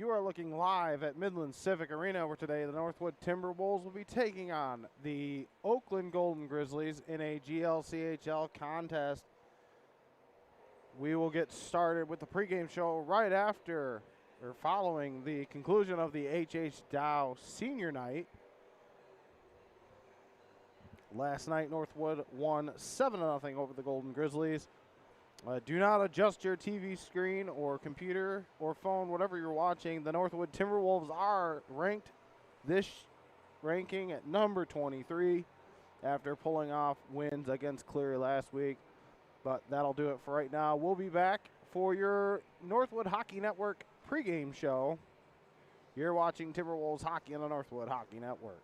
You are looking live at Midland Civic Arena, where today the Northwood Timberwolves will be taking on the Oakland Golden Grizzlies in a GLCHL contest. We will get started with the pregame show right after or following the conclusion of the H.H. Dow Senior Night. Last night, Northwood won 7-0 over the Golden Grizzlies. Do not adjust your TV screen or computer or phone, whatever you're watching. The Northwood Timberwolves are ranked this ranking at number 23 after pulling off wins against Cleary last week. But that'll do it for right now. We'll be back for your Northwood Hockey Network pregame show. You're watching Timberwolves hockey on the Northwood Hockey Network.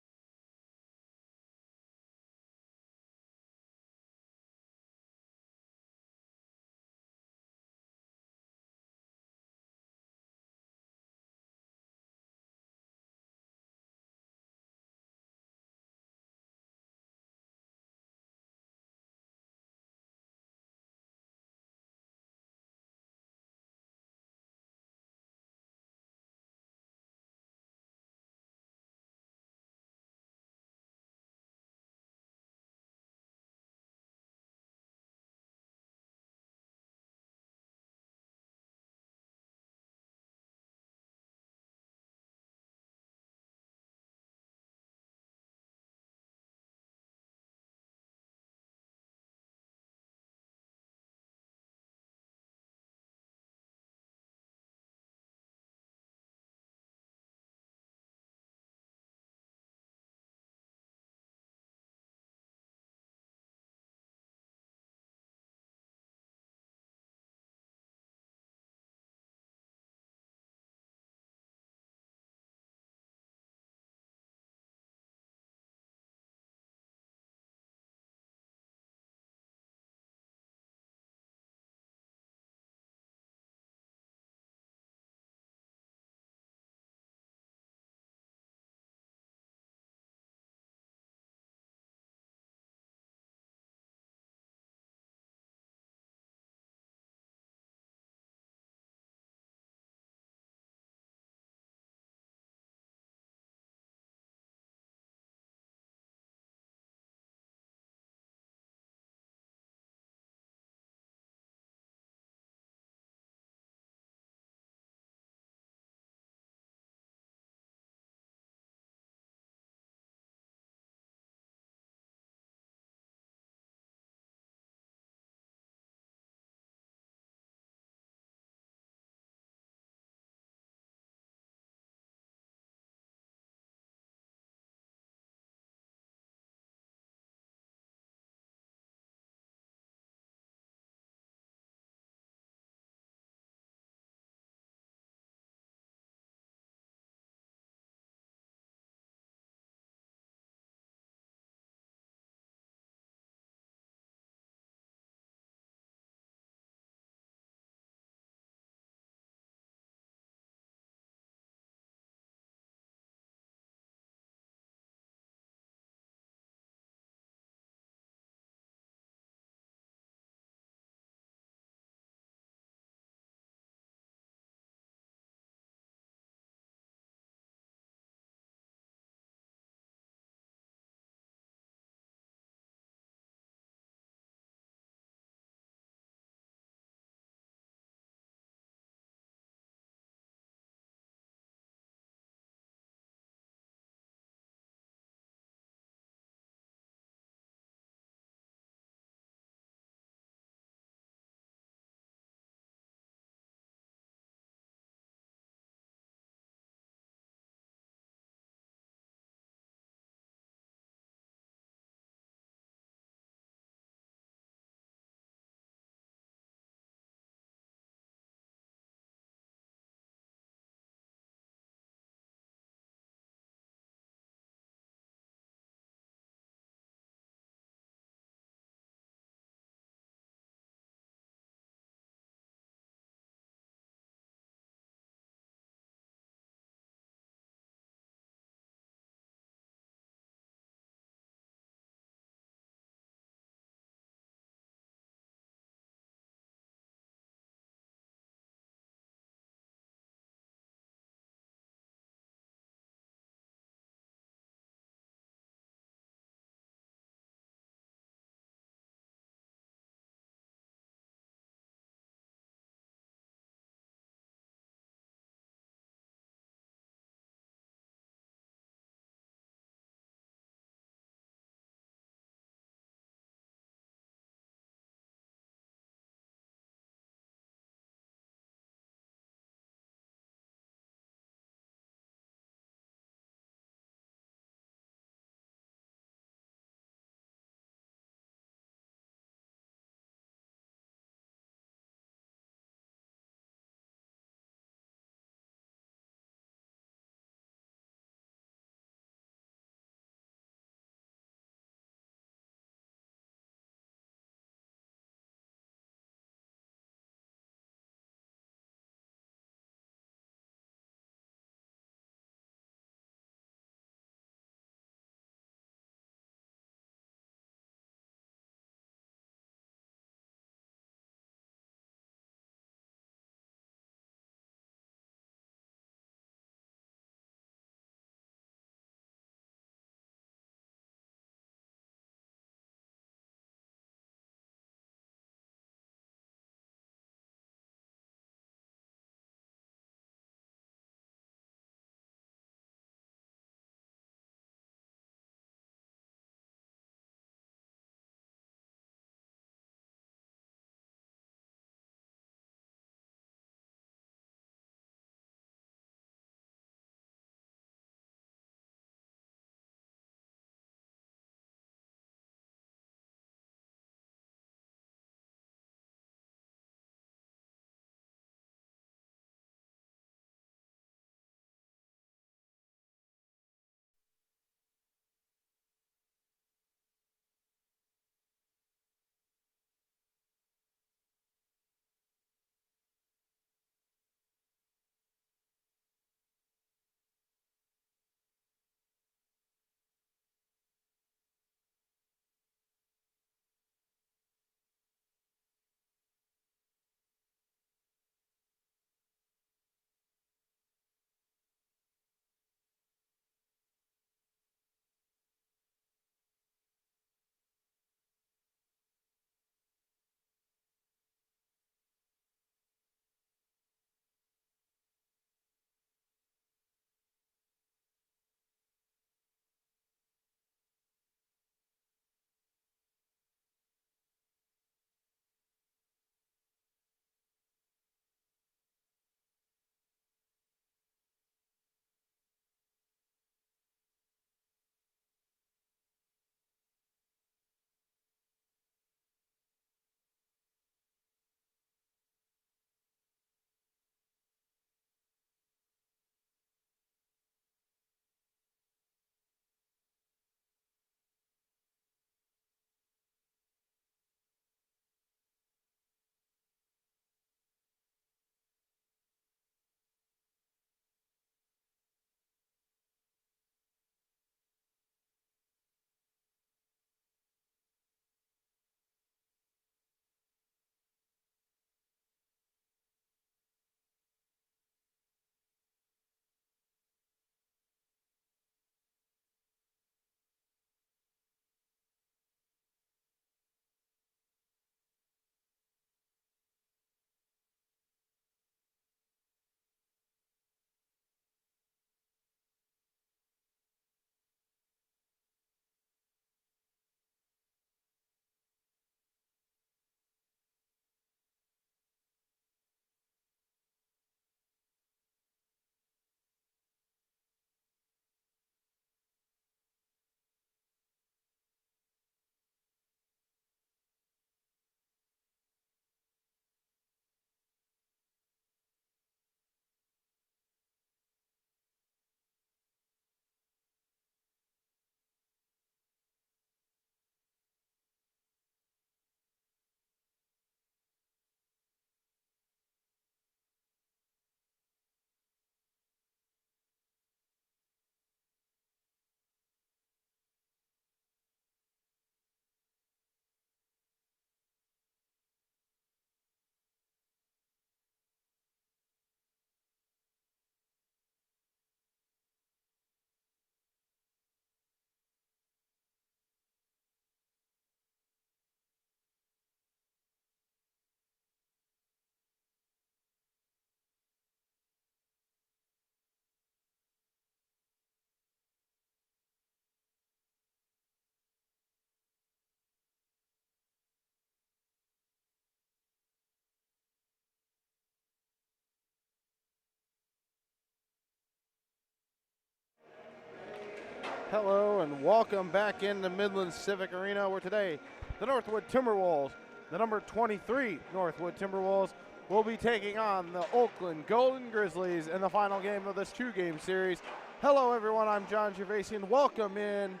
Hello and welcome back into Midland Civic Arena, where today the Northwood Timberwolves, the number 23 Northwood Timberwolves, will be taking on the Oakland Golden Grizzlies in the final game of this two-game series. Hello everyone, I'm John Gervasian. Welcome in.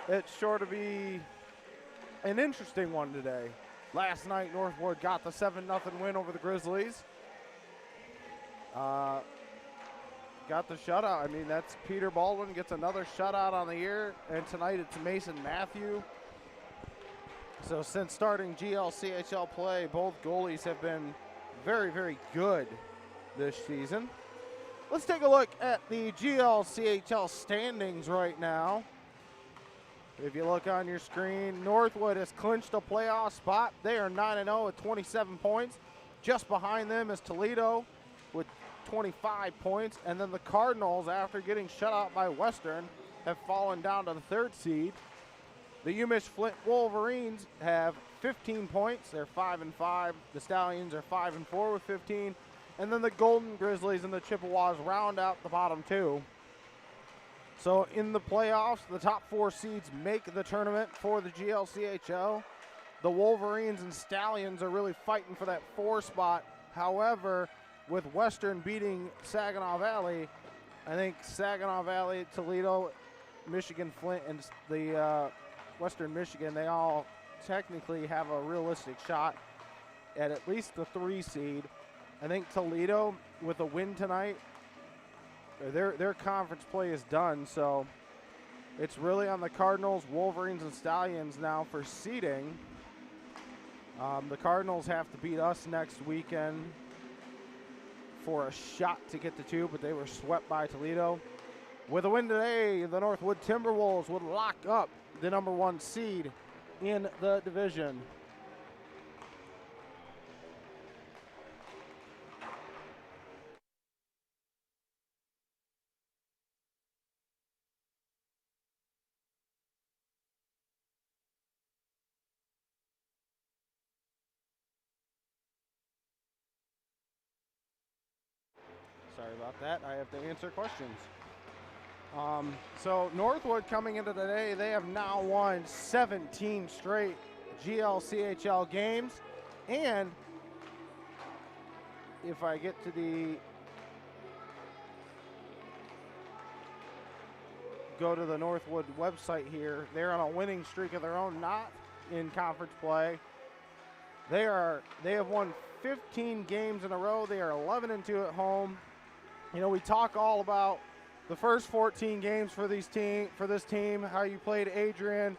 It's sure to be an interesting one today. Last night Northwood got the 7-0 win over the Grizzlies. Got the shutout. I mean, that's Peter Baldwin gets another shutout on the year, and tonight it's Mason Matthew. So since starting GLCHL play, both goalies have been very, very good this season. Let's take a look at the GLCHL standings right now. If you look on your screen, Northwood has clinched a playoff spot. They are 9-0 with 27 points. Just behind them is Toledo with 25 points, and then the Cardinals, after getting shut out by Western, have fallen down to the third seed. The UMich Flint Wolverines have 15 points. They're 5-5. The Stallions are 5-4 with 15, and then the Golden Grizzlies and the Chippewas round out the bottom two. So in the playoffs, the top four seeds make the tournament for the GLCHL. The Wolverines and Stallions are really fighting for that 4 spot. However, with Western beating Saginaw Valley, I think Saginaw Valley, Toledo, Michigan, Flint, and the Western Michigan, they all technically have a realistic shot at least the 3 seed. I think Toledo, with a win tonight, their conference play is done, so it's really on the Cardinals, Wolverines, and Stallions now for seeding. The Cardinals have to beat us next weekend for a shot to get to 2, but they were swept by Toledo. With a win today, the Northwood Timberwolves would lock up the number 1 seed in the division. Sorry about that. I have to answer questions. So Northwood coming into today, they have now won 17 straight GLCHL games. And if I get to go to the Northwood website here, they're on a winning streak of their own, not in conference play. They have won 15 games in a row. They are 11-2 at home. You know, we talk all about the first 14 games for this team, how you played Adrian,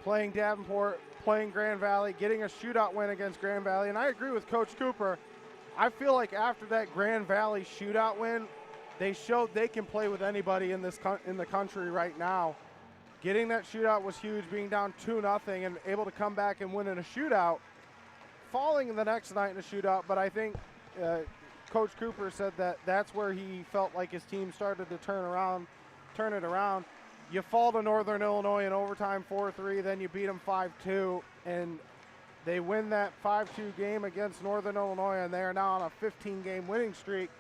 playing Davenport, playing Grand Valley, getting a shootout win against Grand Valley. And I agree with Coach Cooper. I feel like after that Grand Valley shootout win, they showed they can play with anybody in the country right now. Getting that shootout was huge, being down 2-0 and able to come back and win in a shootout. Falling the next night in a shootout, but I think Coach Cooper said that that's where he felt like his team started to turn it around. You fall to Northern Illinois in overtime 4-3, then you beat them 5-2, and they win that 5-2 game against Northern Illinois, and they are now on a 15-game winning streak.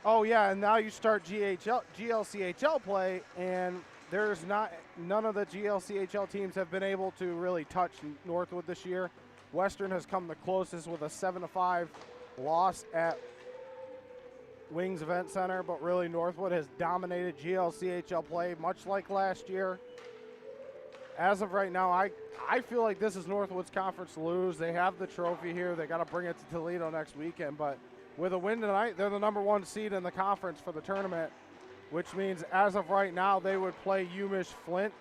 Oh yeah, and now you start GLCHL play, and none of the GLCHL teams have been able to really touch Northwood this year. Western has come the closest with a 7-5 loss at Wings Event Center, but really Northwood has dominated GLCHL play, much like last year. As of right now, I feel like this is Northwood's conference to lose. They have the trophy here. They got to bring it to Toledo next weekend, but with a win tonight, they're the number 1 seed in the conference for the tournament, which means as of right now, they would play UMich Flint,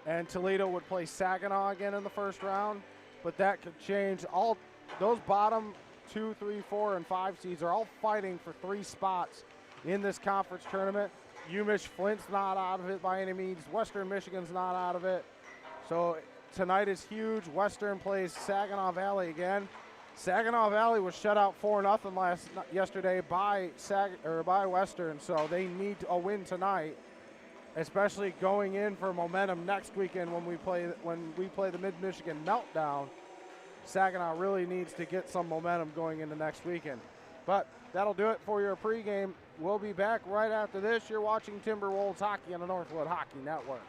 and Toledo would play Saginaw again in the first round, but that could change. All those bottom 2, 3, 4, and 5 seeds are all fighting for 3 spots in this conference tournament. UMich Flint's not out of it by any means. Western Michigan's not out of it. So tonight is huge. Western plays Saginaw Valley again. Saginaw Valley was shut out 4-0 yesterday by Western, so they need a win tonight, especially going in for momentum next weekend when we play the Mid-Michigan Meltdown. Saginaw really needs to get some momentum going into next weekend. But that'll do it for your pregame We'll be back right after this. You're watching Timberwolves hockey on the Northwood Hockey Network.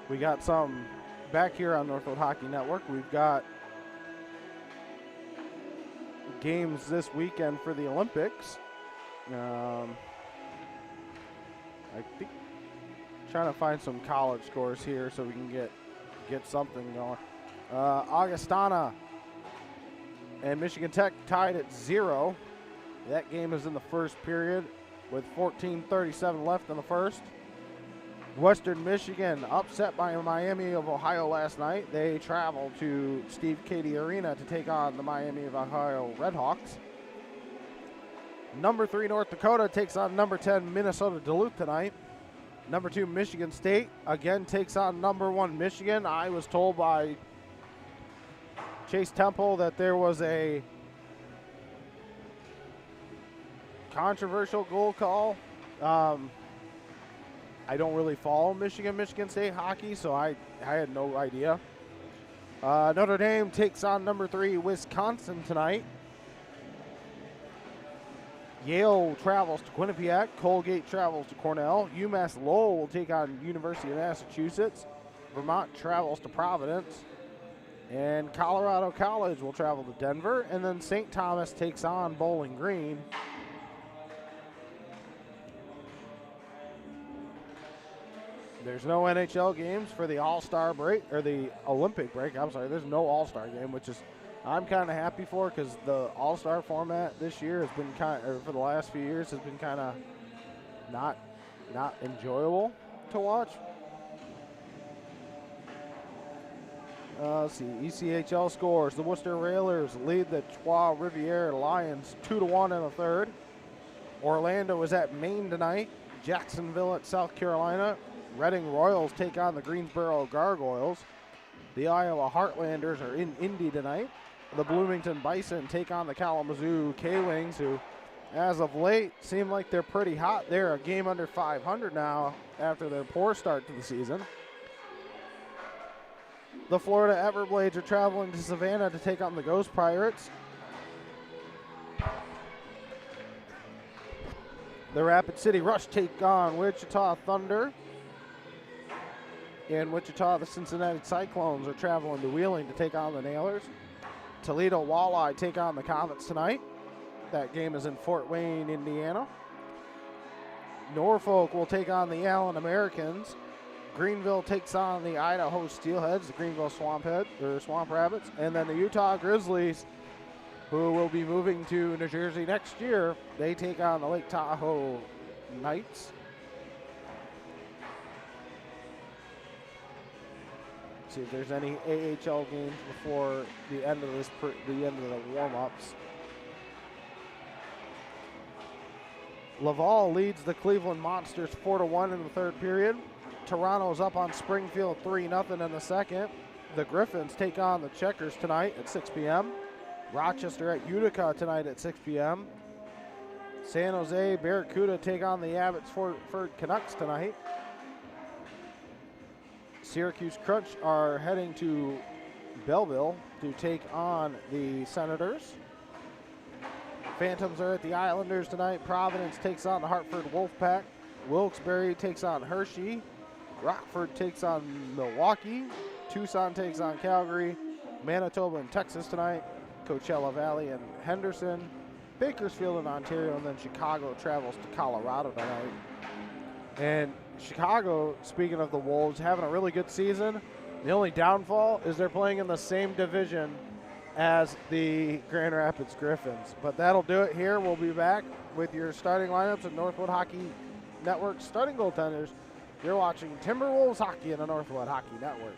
We got some back here on Northwood Hockey Network. We've got games this weekend for the Olympics. I think trying to find some college scores here so we can get something going. Augustana and Michigan Tech tied at 0. That game is in the first period with 14:37 left in the first. Western Michigan upset by Miami of Ohio last night. They travel to Steve Cady Arena to take on the Miami of Ohio Redhawks. Number 3 North Dakota takes on number 10 Minnesota Duluth tonight. Number 2 Michigan State again takes on number 1 Michigan. I was told by Chase Temple that there was a controversial goal call. I don't really follow Michigan State hockey, so I had no idea. Notre Dame takes on number 3 Wisconsin tonight. Yale travels to Quinnipiac. Colgate travels to Cornell. UMass Lowell will take on University of Massachusetts. Vermont travels to Providence. And Colorado College will travel to Denver. And then St. Thomas takes on Bowling Green. There's no NHL games for the All-Star break, or the Olympic break. I'm sorry, there's no All-Star game, which is I'm kind of happy for, because the All-Star format this year has been for the last few years has been kind of not enjoyable to watch. Let's see, ECHL scores. The Worcester Railers lead the Trois Rivières Lions 2-1 in the third. Orlando is at Maine tonight. Jacksonville at South Carolina. Reading Royals take on the Greensboro Gargoyles. The Iowa Heartlanders are in Indy tonight. The Bloomington Bison take on the Kalamazoo K-Wings, who, as of late, seem like they're pretty hot. They're a game under 500 now after their poor start to the season. The Florida Everblades are traveling to Savannah to take on the Ghost Pirates. The Rapid City Rush take on Wichita Thunder. In Wichita, the Cincinnati Cyclones are traveling to Wheeling to take on the Nailers. Toledo Walleye take on the Comets tonight. That game is in Fort Wayne, Indiana. Norfolk will take on the Allen Americans. Greenville takes on the Idaho Steelheads, the Greenville Swamp Rabbits. And then the Utah Grizzlies, who will be moving to New Jersey next year, they take on the Lake Tahoe Knights. See if there's any AHL games before the end of the warm-ups. Laval leads the Cleveland Monsters 4-1 in the third period. Toronto's up on Springfield 3-0 in the second. The Griffins take on the Checkers tonight at 6 p.m. Rochester at Utica tonight at 6 p.m. San Jose Barracuda take on the Abbotsford Canucks tonight. Syracuse Crunch are heading to Belleville to take on the Senators. Phantoms are at the Islanders tonight. Providence takes on the Hartford Wolfpack. Wilkes-Barre takes on Hershey. Rockford takes on Milwaukee. Tucson takes on Calgary. Manitoba and Texas tonight. Coachella Valley and Henderson. Bakersfield in Ontario, and then Chicago travels to Colorado tonight. And Chicago, speaking of the Wolves, having a really good season. The only downfall is they're playing in the same division as the Grand Rapids Griffins. But that'll do it here. We'll be back with your starting lineups at Northwood Hockey Network starting goaltenders. You're watching Timberwolves Hockey on the Northwood Hockey Network.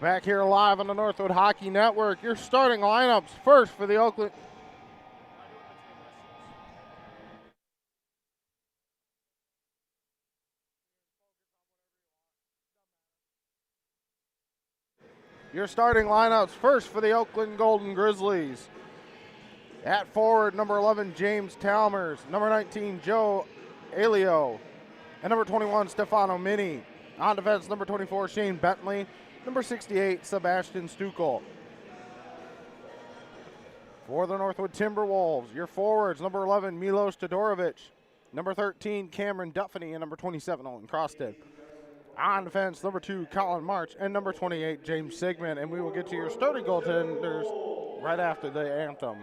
Back here live on the Northwood Hockey Network. Your starting lineups first for the Oakland. Your starting lineups first for the Oakland Golden Grizzlies. At forward, number 11, James Talmers. Number 19, Joe Alio. And number 21, Stefano Mini. On defense, number 24, Shane Bentley. Number 68, Sebastian Stukel. For the Northwood Timberwolves, your forwards, number 11, Milos Todorovic. Number 13, Cameron Duffany. And number 27, Owen Crosted. On defense, number 2, Colin March. And number 28, James Sigmund. And we will get to your starting goaltenders right after the anthem.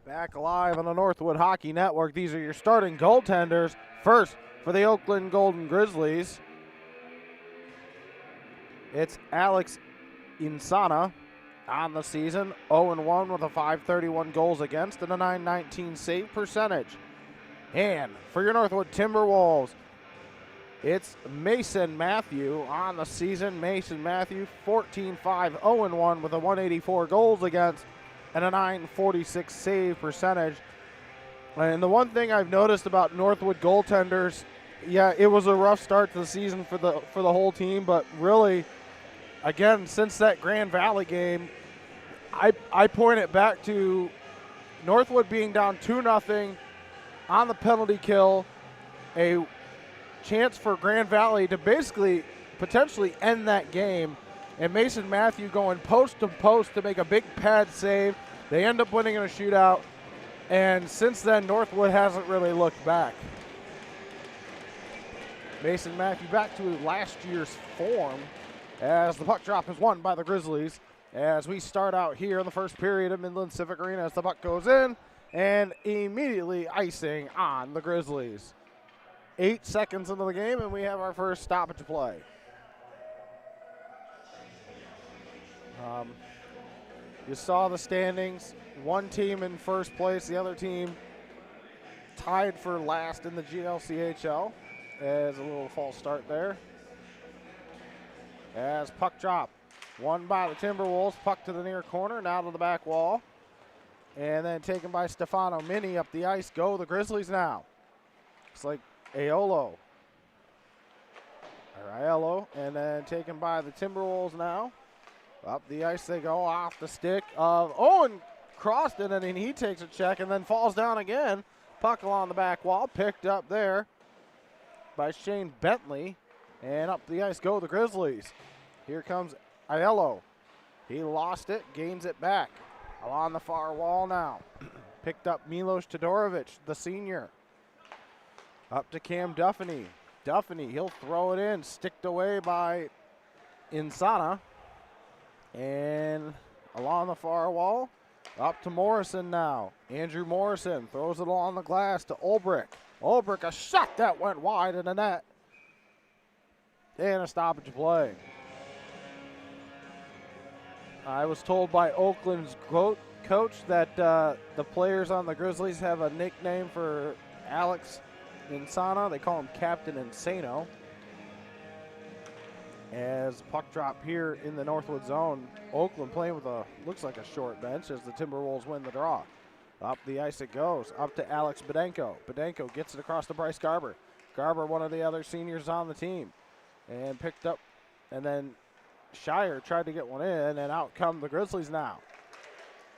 Back live on the Northwood Hockey Network. These are your starting goaltenders. First, for the Oakland Golden Grizzlies, it's Alex Insana on the season. 0-1 with a .531 goals against and a .919 save percentage. And for your Northwood Timberwolves, it's Mason Matthew on the season. Mason Matthew, 14-5, 0-1 with a .184 goals against and a .946 save percentage. And the one thing I've noticed about Northwood goaltenders, yeah, it was a rough start to the season for the whole team, but really, again, since that Grand Valley game, I point it back to Northwood being down 2-0 on the penalty kill, a chance for Grand Valley to basically potentially end that game, and Mason Matthew going post to post to make a big pad save. They end up winning in a shootout, and since then, Northwood hasn't really looked back. Mason Matthew back to last year's form as the puck drop is won by the Grizzlies as we start out here in the first period of Midland Civic Arena as the puck goes in and immediately icing on the Grizzlies. 8 seconds into the game, and we have our first stoppage play. You saw the standings. One team in first place, the other team tied for last in the GLCHL. As a little false start there. as puck drop. Won by the Timberwolves. Puck to the near corner, now to the back wall. And then taken by Stefano Mini up the ice. Go the Grizzlies now. It's like Aiello. And then taken by the Timberwolves now. Up the ice they go, off the stick of Owen Croston, and then he takes a check and then falls down again. Puck along the back wall, picked up there by Shane Bentley. And up the ice go the Grizzlies. Here comes Aiello. He lost it, gains it back. Along the far wall now. Picked up Milos Todorovic, the senior. Up to Cam Duffany. Duffany, he'll throw it in, sticked away by Insana. And along the far wall, up to Morrison now. Andrew Morrison throws it along the glass to Ulbrich. Ulbrich, a shot that went wide in the net. And a stoppage play. I was told by Oakland's coach that the players on the Grizzlies have a nickname for Alex Insana. They call him Captain Insano. As puck drop here in the Northwood zone, Oakland playing with looks like a short bench as the Timberwolves win the draw. Up the ice it goes, up to Alex Bedenko. Bedenko gets it across to Bryce Garber. Garber, one of the other seniors on the team, and picked up, and then Shire tried to get one in, and out come the Grizzlies now.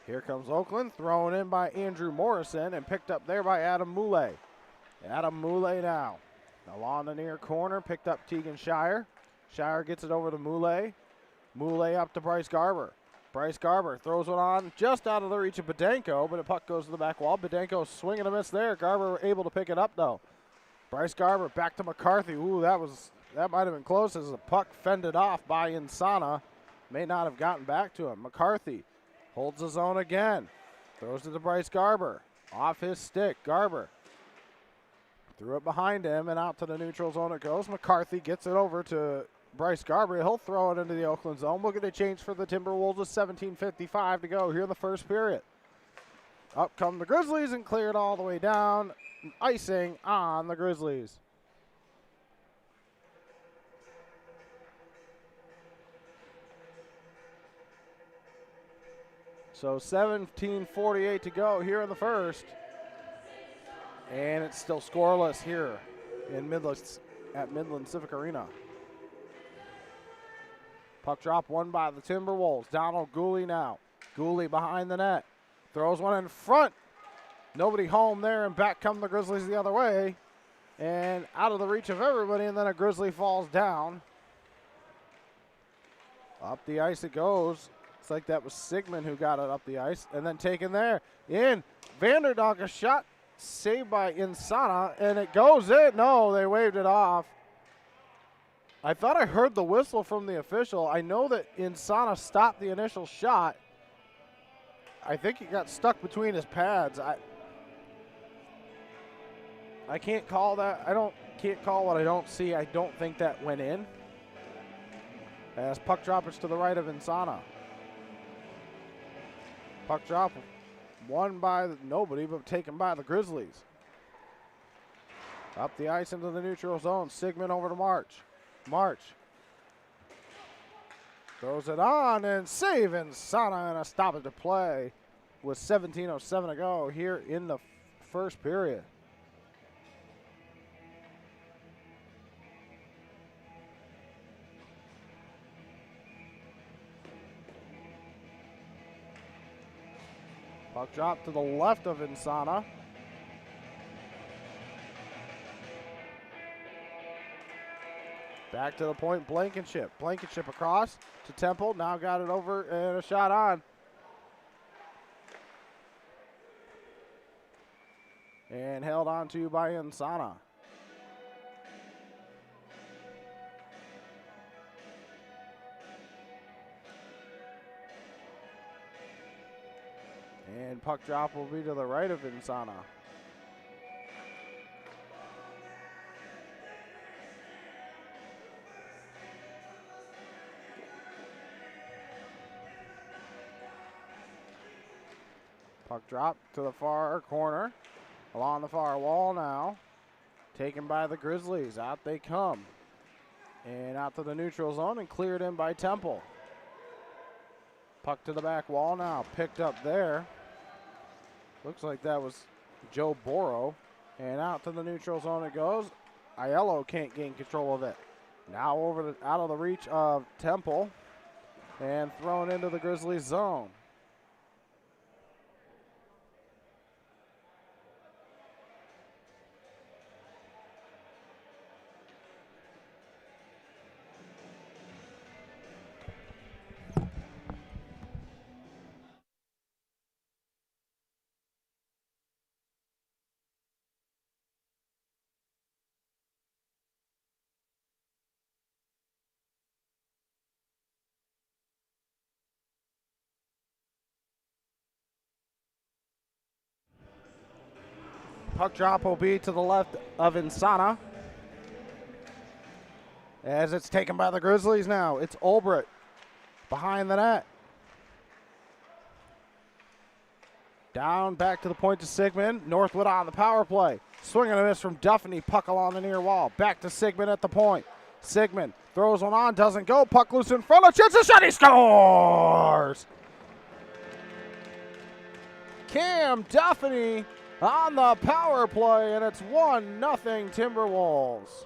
Here comes Oakland, thrown in by Andrew Morrison, and picked up there by Adam Moulay. Adam Moulay now, along the near corner, picked up Tegan Shire. Shire gets it over to Moulay. Moulay up to Bryce Garber. Bryce Garber throws it on just out of the reach of Bedenko, but the puck goes to the back wall. Bedenko swinging a miss there. Garber able to pick it up, though. Bryce Garber back to McCarthy. Ooh, that might have been close as the puck fended off by Insana. May not have gotten back to him. McCarthy holds the zone again. Throws it to Bryce Garber. Off his stick. Garber threw it behind him and out to the neutral zone it goes. McCarthy gets it over to Bryce Garber. He'll throw it into the Oakland zone. We'll get a change for the Timberwolves with 17:55 to go here in the first period. Up come the Grizzlies and clear it all the way down. Icing on the Grizzlies. So 17:48 to go here in the first. And it's still scoreless here in Midland Civic Arena. Puck drop won by the Timberwolves. Donald Gooley now. Gooley behind the net. Throws one in front. Nobody home there, and back come the Grizzlies the other way. And out of the reach of everybody, and then a Grizzly falls down. Up the ice it goes. It's like that was Sigmund who got it up the ice. And then taken there. In. Vanderdonk, a shot saved by Insana, and it goes in. No, they waved it off. I thought I heard the whistle from the official. I know that Insana stopped the initial shot. I think he got stuck between his pads. I can't call that. Can't call what I don't see. I don't think that went in. As puck drop is to the right of Insana. Puck drop won by nobody, but taken by the Grizzlies. Up the ice into the neutral zone. Sigmund over to March. March throws it on and save Insana, and a stoppage to play with 17:07 to go here in the first period. Puck drop to the left of Insana. Back to the point, Blankenship. Blankenship across to Temple. Now got it over and a shot on. And held on to by Insana. And puck drop will be to the right of Insana. Puck drop to the far corner. Along the far wall now. Taken by the Grizzlies. Out they come. And out to the neutral zone and cleared in by Temple. Puck to the back wall now, picked up there. Looks like that was Joe Boro. And out to the neutral zone it goes. Aiello can't gain control of it. Now out of the reach of Temple and thrown into the Grizzlies zone. Puck drop will be to the left of Insana. As it's taken by the Grizzlies now, it's Ulbrich behind the net. Down, back to the point to Sigmund. Northwood on the power play. Swing and a miss from Duffney. Puck along the near wall. Back to Sigmund at the point. Sigmund throws one on, doesn't go. Puck loose in front of, chance a shot, he scores! Cam Duffney on the power play, and it's 1-0 Timberwolves.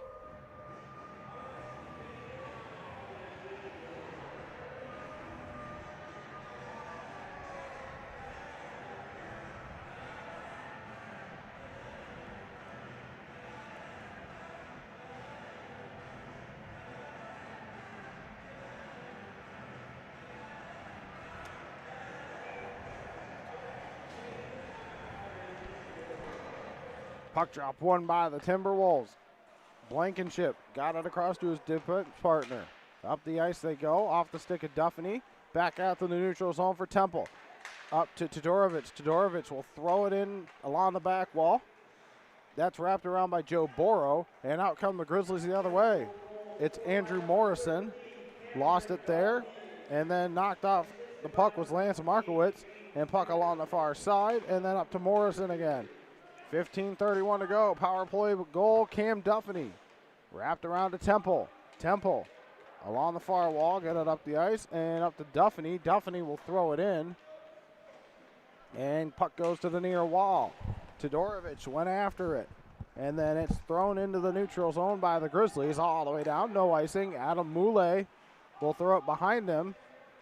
Puck drop won by the Timberwolves. Blankenship got it across to his defense partner. Up the ice they go, off the stick of Duffney. Back out to the neutral zone for Temple. Up to Todorovic. Todorovic will throw it in along the back wall. That's wrapped around by Joe Boro, and out come the Grizzlies the other way. It's Andrew Morrison. Lost it there, and then knocked off. The puck was Lance Markowitz, and puck along the far side, and then up to Morrison again. 15:31 to go. Power play goal, Cam Duffney. Wrapped around to Temple. Temple along the far wall, get it up the ice, and up to Duffney. Duffney will throw it in, and puck goes to the near wall. Todorovic went after it, and then it's thrown into the neutral zone by the Grizzlies all the way down. No icing. Adam Moulay will throw it behind him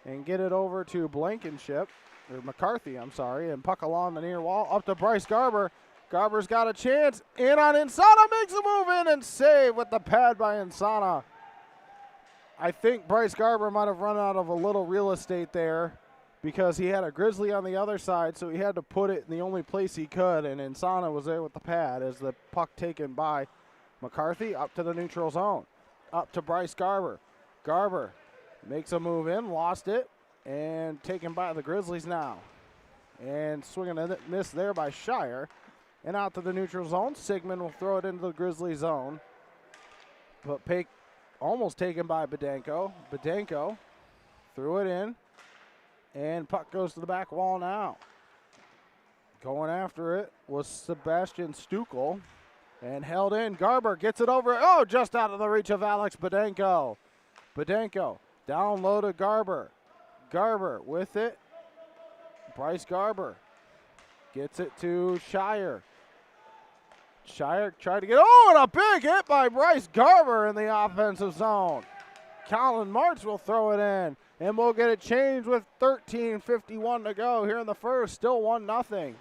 and get it over to Blankenship, or McCarthy, I'm sorry, and puck along the near wall up to Bryce Garber. Garber's got a chance. In on Insana, makes a move in and save with the pad by Insana. I think Bryce Garber might have run out of a little real estate there because he had a Grizzly on the other side, so he had to put it in the only place he could, and Insana was there with the pad as the puck taken by McCarthy up to the neutral zone. Up to Bryce Garber. Garber makes a move in, lost it, and taken by the Grizzlies now. And swinging a miss there by Shire. And out to the neutral zone. Sigmund will throw it into the Grizzly zone. But almost taken by Bedenko. Bedenko threw it in. And puck goes to the back wall now. Going after it was Sebastian Stukel. And held in. Garber gets it over. Oh, just out of the reach of Alex Bedenko. Bedenko down low to Garber. Garber with it. Bryce Garber gets it to Shire. Shire tried to get, and a big hit by Bryce Garber in the offensive zone. Colin March will throw it in, and we'll get it changed with 13:51 to go here in the first. Still 1-0.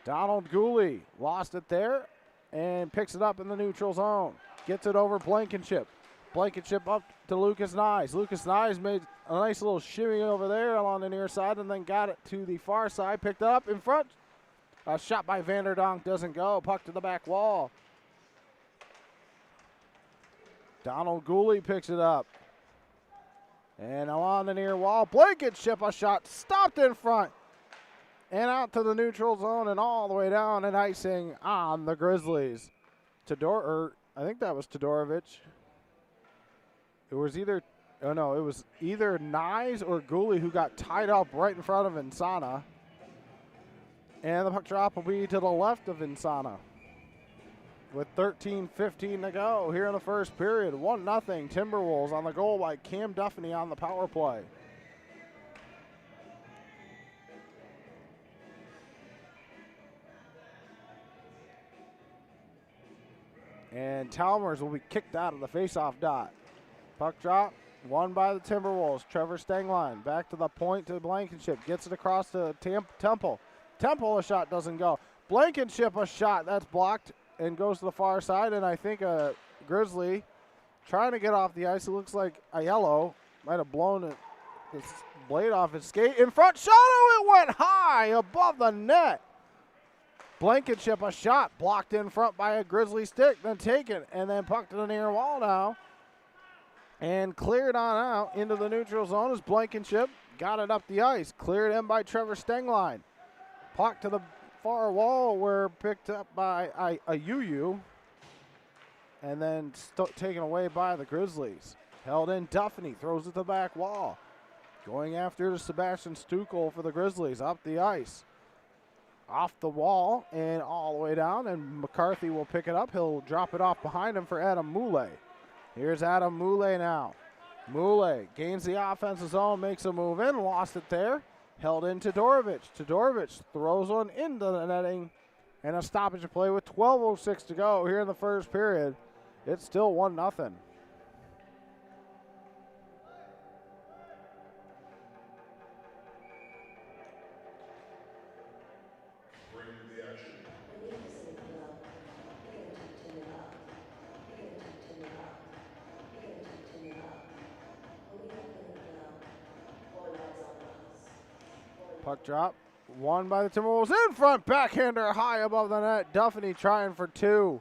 Donald Gooley lost it there and picks it up in the neutral zone. Gets it over Blankenship. Blankenship up to Lucas Nyes. Lucas Nyes made a nice little shimmy over there along the near side and then got it to the far side. Picked it up in front. A shot by Vanderdonk doesn't go. Puck to the back wall. Donald Gooley picks it up. And along the near wall, Blankenship a shot stopped in front. And out to the neutral zone and all the way down and icing on the Grizzlies. I think that was Todorovic. It was either Nyes or Gooley who got tied up right in front of Insana. And the puck drop will be to the left of Insana. with 13:15 to go here in the first period. 1-0 Timberwolves on the goal by Cam Duffney on the power play. And Talmers will be kicked out of the faceoff dot. Puck drop, won by the Timberwolves. Trevor Stengline back to the point to Blankenship. Gets it across to Temple. Temple, a shot doesn't go. Blankenship, a shot that's blocked and goes to the far side. And I think a Grizzly trying to get off the ice. It looks like a yellow might have blown the blade off his skate. In front, shot, oh, it went high above the net. Blankenship, a shot blocked in front by a Grizzly stick, then taken, and then puck to the near wall now. And cleared on out into the neutral zone as Blankenship got it up the ice. Cleared in by Trevor Stengline. Puck to the far wall where picked up by Ayuyu. And then taken away by the Grizzlies. Held in, Duffney throws it to the back wall. Going after to Sebastian Stukel for the Grizzlies up the ice. Off the wall and all the way down, and McCarthy will pick it up. He'll drop it off behind him for Adam Moulay. Here's Adam Moulay now. Moulay gains the offensive zone, makes a move in, lost it there. Held in Todorovic. Todorovic throws one into the netting, and a stoppage of play with 12:06 to go here in the first period. It's still 1-0. Puck drop, won by the Timberwolves in front, backhander high above the net. Duffney trying for two.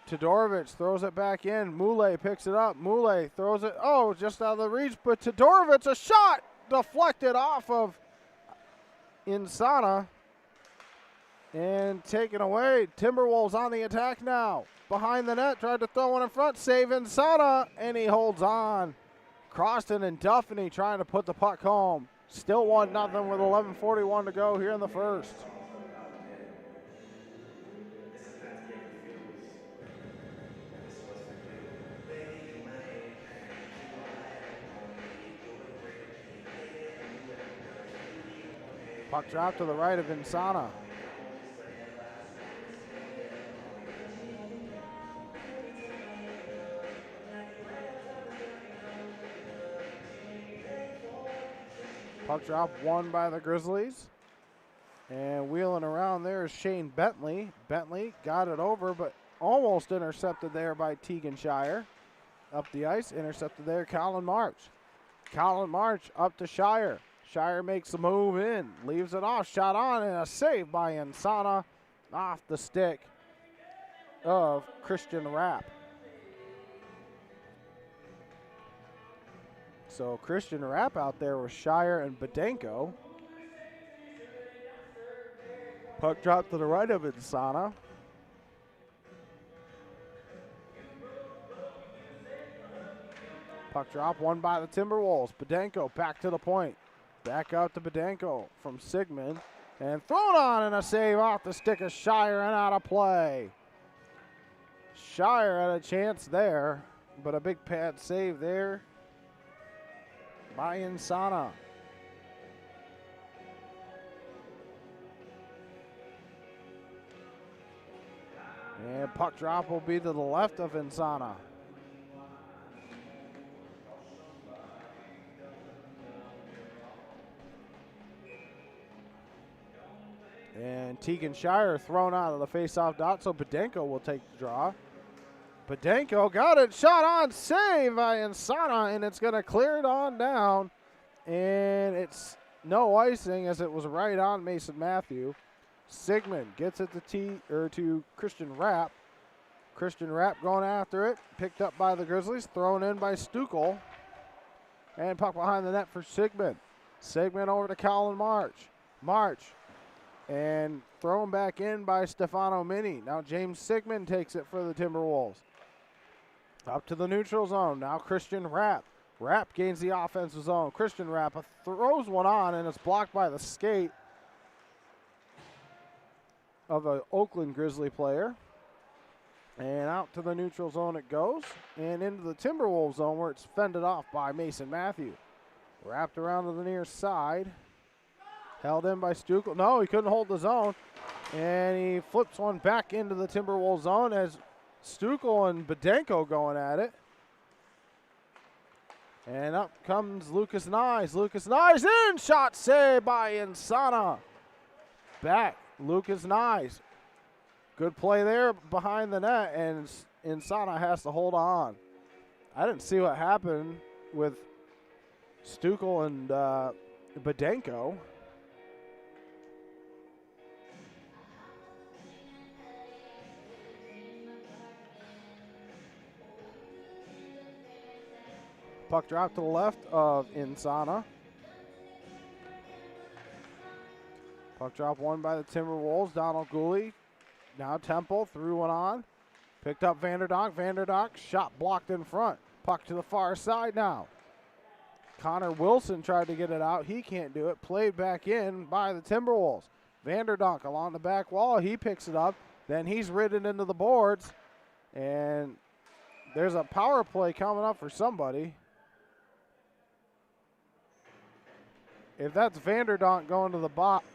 Todorovic throws it back in. Moulay picks it up. Moulay throws it, oh, just out of the reach, but Todorovic, a shot deflected off of Insana and taken away. Timberwolves on the attack now. Behind the net, tried to throw one in front, save Insana, and he holds on. Croston and Duffney trying to put the puck home. Still 1-0 with 11:41 to go here in the first. Puck drop to the right of Insana. Puck drop won by the Grizzlies. And wheeling around there is Shane Bentley. Bentley got it over, but almost intercepted there by Tegan Shire. Up the ice, intercepted there, Colin March. Colin March up to Shire. Shire makes a move in, leaves it off, shot on, and a save by Insana off the stick of Christian Rapp. So Christian Rapp out there with Shire and Badenko. Puck drop to the right of Insana. Puck drop won by the Timberwolves. Badenko back to the point. Back out to Badenko from Sigmund. And thrown on and a save off the stick of Shire and out of play. Shire had a chance there, but a big pad save there by Insana. And puck drop will be to the left of Insana. And Tegan Shire thrown out of the faceoff dot, so Badenko will take the draw. Badenko got it, shot on, save by Insana, and it's going to clear it on down. And it's no icing as it was right on Mason Matthew. Sigmund gets it to Christian Rapp. Christian Rapp going after it, picked up by the Grizzlies, thrown in by Stukel. And puck behind the net for Sigmund. Sigmund over to Colin March. March. And thrown back in by Stefano Mini. Now James Sigmund takes it for the Timberwolves. Up to the neutral zone. Now Christian Rapp. Rapp gains the offensive zone. Christian Rapp throws one on, and it's blocked by the skate of an Oakland Grizzly player. And out to the neutral zone it goes. And into the Timberwolves zone where it's fended off by Mason Matthew. Wrapped around to the near side. Held in by Stukel. No, he couldn't hold the zone. And he flips one back into the Timberwolves zone as Stukel and Bedenko going at it. And up comes Lucas Nyes. Lucas Nyes in. Shot saved by Insana. Back, Lucas Nyes. Good play there behind the net, and Insana has to hold on. I didn't see what happened with Stukel and Bedenko. Puck drop to the left of Insana. Puck drop won by the Timberwolves. Donald Gooley. Now Temple threw one on. Picked up Vanderdonk. Vanderdonk shot blocked in front. Puck to the far side now. Connor Wilson tried to get it out. He can't do it. Played back in by the Timberwolves. Vanderdonk along the back wall. He picks it up. Then he's ridden into the boards. And there's a power play coming up for somebody. If that's Vanderdonk going to the box.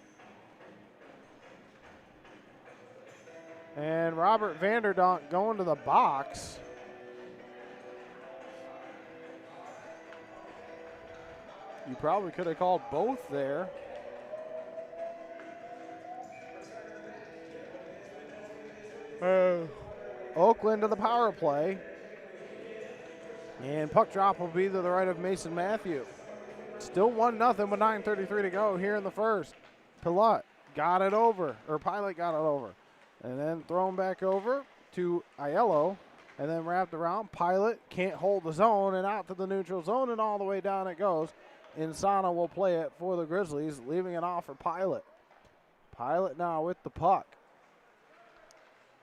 And Robert Vanderdonk going to the box. You probably could have called both there. Oakland to the power play. And puck drop will be to the right of Mason Matthew. Still 1-0 with 9:33 to go here in the first. Pilot got it over, or Pilot got it over. And then thrown back over to Aiello. And then wrapped around. Pilot can't hold the zone and out to the neutral zone and all the way down it goes. Insana will play it for the Grizzlies, leaving it off for Pilot. Pilot now with the puck.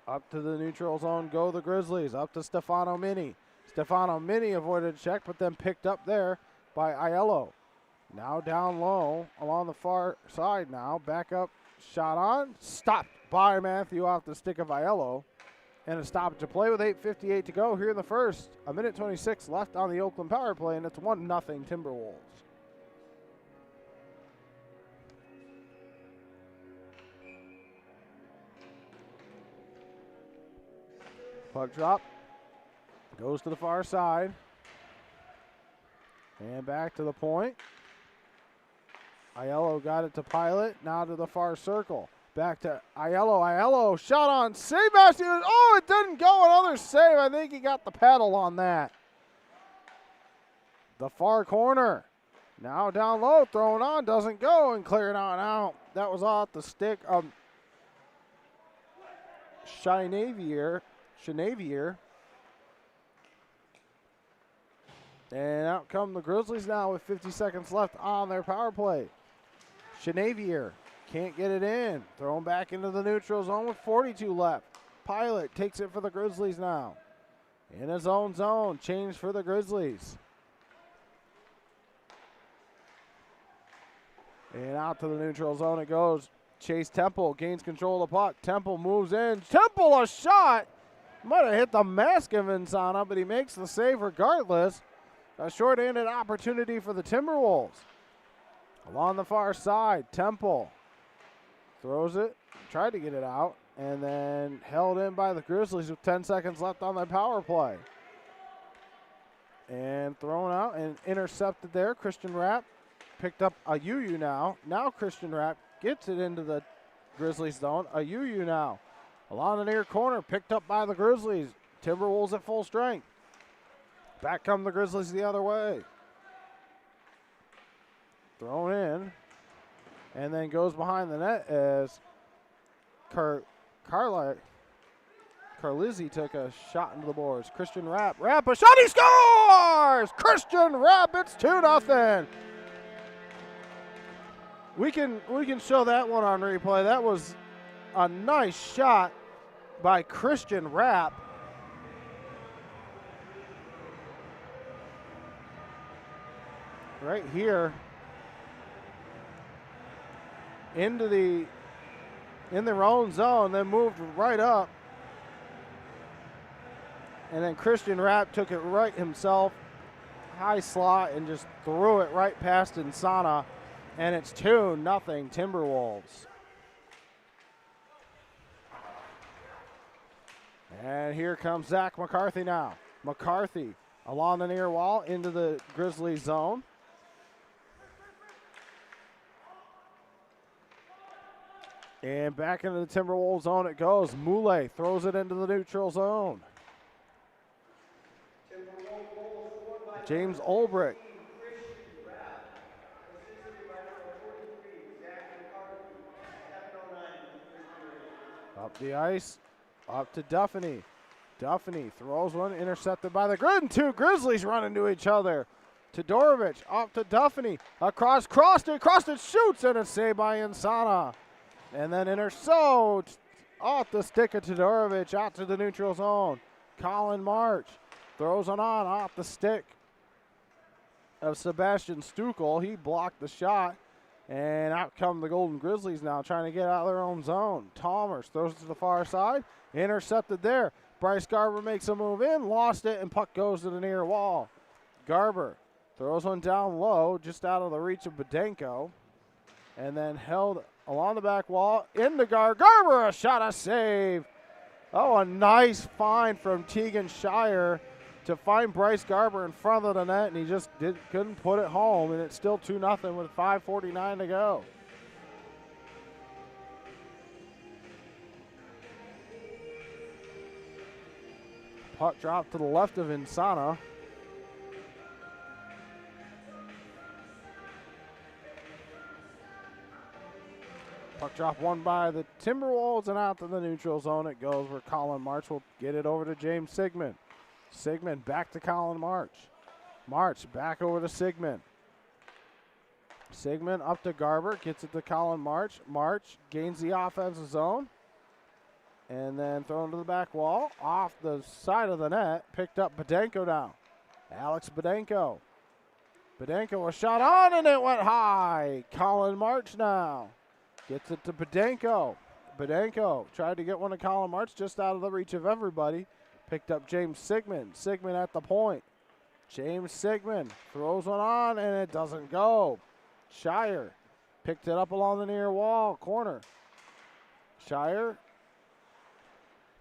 Up to the neutral zone go the Grizzlies. Up to Stefano Mini. Stefano Mini avoided a check, but then picked up there by Aiello. Now down low along the far side now. Back up, shot on. Stopped by Matthew off the stick of Aiello. And a stoppage to play with 8:58 to go here in the first. 1:26 left on the Oakland power play, and it's 1-0 Timberwolves. Puck drop. Goes to the far side. And back to the point. Aiello got it to Pilot. Now to the far circle. Back to Aiello. Aiello shot on save. Oh, it didn't go. Another save. I think he got the pedal on that. The far corner. Now down low. Thrown on. Doesn't go. And cleared on out. That was off the stick of Chinavier. And out come the Grizzlies now with 50 seconds left on their power play. Chinavier can't get it in. Thrown back into the neutral zone with 42 left. Pilot takes it for the Grizzlies now. In his own zone. Change for the Grizzlies. And out to the neutral zone it goes. Chase Temple gains control of the puck. Temple moves in. Temple a shot. Might have hit the mask of Insana, but he makes the save regardless. A short-handed opportunity for the Timberwolves. Along the far side, Temple throws it, tried to get it out, and then held in by the Grizzlies with 10 seconds left on their power play. And thrown out and intercepted there. Christian Rapp picked up Ayuyu now. Now Christian Rapp gets it into the Grizzlies zone. Ayuyu now. Along the near corner, picked up by the Grizzlies. Timberwolves at full strength. Back come the Grizzlies the other way. Thrown in. And then goes behind the net as Carlizzi took a shot into the boards. Christian Rapp. Rapp a shot. He scores! Christian Rapp. It's 2-0. We can show that one on replay. That was a nice shot by Christian Rapp. Right here in their own zone, then moved right up And then Christian Rapp took it right himself, high slot, and just threw it right past Insana. And it's 2-0 Timberwolves. And here comes Zach McCarthy now. McCarthy along the near wall into the Grizzlies zone. And back into the Timberwolves zone it goes. Moulet throws it into the neutral zone. James Olbrich. Up the ice, up to Duffany. Duffany throws one, intercepted by the Grid, and 2 Grizzlies run into each other. Todorovic up to Duffany, across, crossed it, shoots, and a save by Insana. And then intercept off the stick of Todorovic out to the neutral zone. Colin March throws one on off the stick of Sebastian Stukel. He blocked the shot. And out come the Golden Grizzlies now trying to get out of their own zone. Chalmers throws it to the far side. Intercepted there. Bryce Garber makes a move in, lost it, and puck goes to the near wall. Garber throws one down low, just out of the reach of Budenko. And then held along the back wall. Into Garber, a shot, a save. Oh, a nice find from Tegan Shire to find Bryce Garber in front of the net, and he just couldn't put it home, and it's still 2-0 with 5:49 to go. Puck dropped to the left of Insana. Puck drop won by the Timberwolves, and out to the neutral zone it goes, where Colin March will get it over to James Sigmund. Sigmund back to Colin March. March back over to Sigmund. Sigmund up to Garber, gets it to Colin March. March gains the offensive zone. And then thrown to the back wall. Off the side of the net, picked up Budenko down. Alex Budenko. Budenko, a shot on, and it went high. Colin March now. Gets it to Budenko. Budenko tried to get one to Colin March, just out of the reach of everybody. Picked up James Sigmund. Sigmund at the point. James Sigmund throws one on, and it doesn't go. Shire picked it up along the near wall, corner. Shire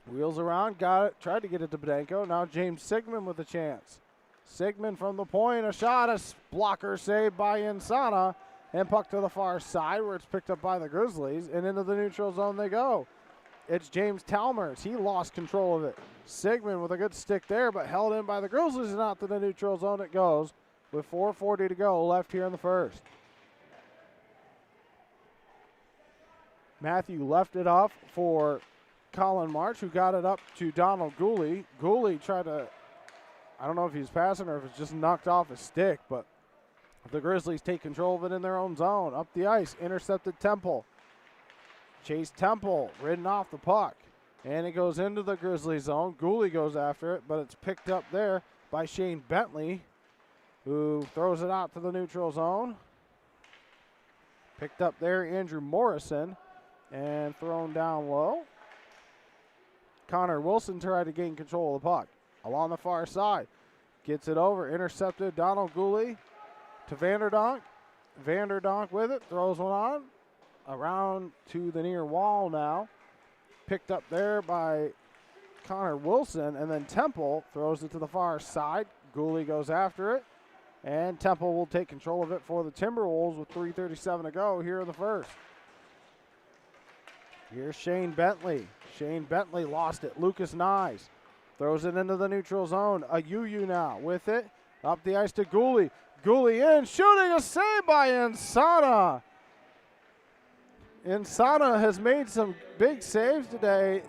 wheels around, got it, tried to get it to Budenko. Now James Sigmund with a chance. Sigmund from the point, a shot, a blocker saved by Insana, and puck to the far side where it's picked up by the Grizzlies, and into the neutral zone they go. It's James Talmers. He lost control of it. Sigmund with a good stick there, but held in by the Grizzlies, and out to the neutral zone it goes with 4:40 to go left here in the first. Matthew left it off for Colin March, who got it up to Donald Gooley. Gooley tried to, I don't know if he's passing or if it's just knocked off his stick, but the Grizzlies take control of it in their own zone. Up the ice, intercepted Temple. Chase Temple, ridden off the puck. And it goes into the Grizzlies zone. Gooley goes after it, but it's picked up there by Shane Bentley, who throws it out to the neutral zone. Picked up there, Andrew Morrison, and thrown down low. Connor Wilson tried to gain control of the puck. Along the far side, gets it over, intercepted Donald Gooley to Vanderdonk. Vanderdonk with it, throws one on. Around to the near wall now. Picked up there by Connor Wilson, and then Temple throws it to the far side. Gooley goes after it, and Temple will take control of it for the Timberwolves with 3:37 to go here in the first. Here's Shane Bentley. Shane Bentley lost it. Lucas Nyes throws it into the neutral zone. Ayuyu now with it. Up the ice to Gooley. Gooley in, shooting, a save by Insana. Insana has made some big saves today.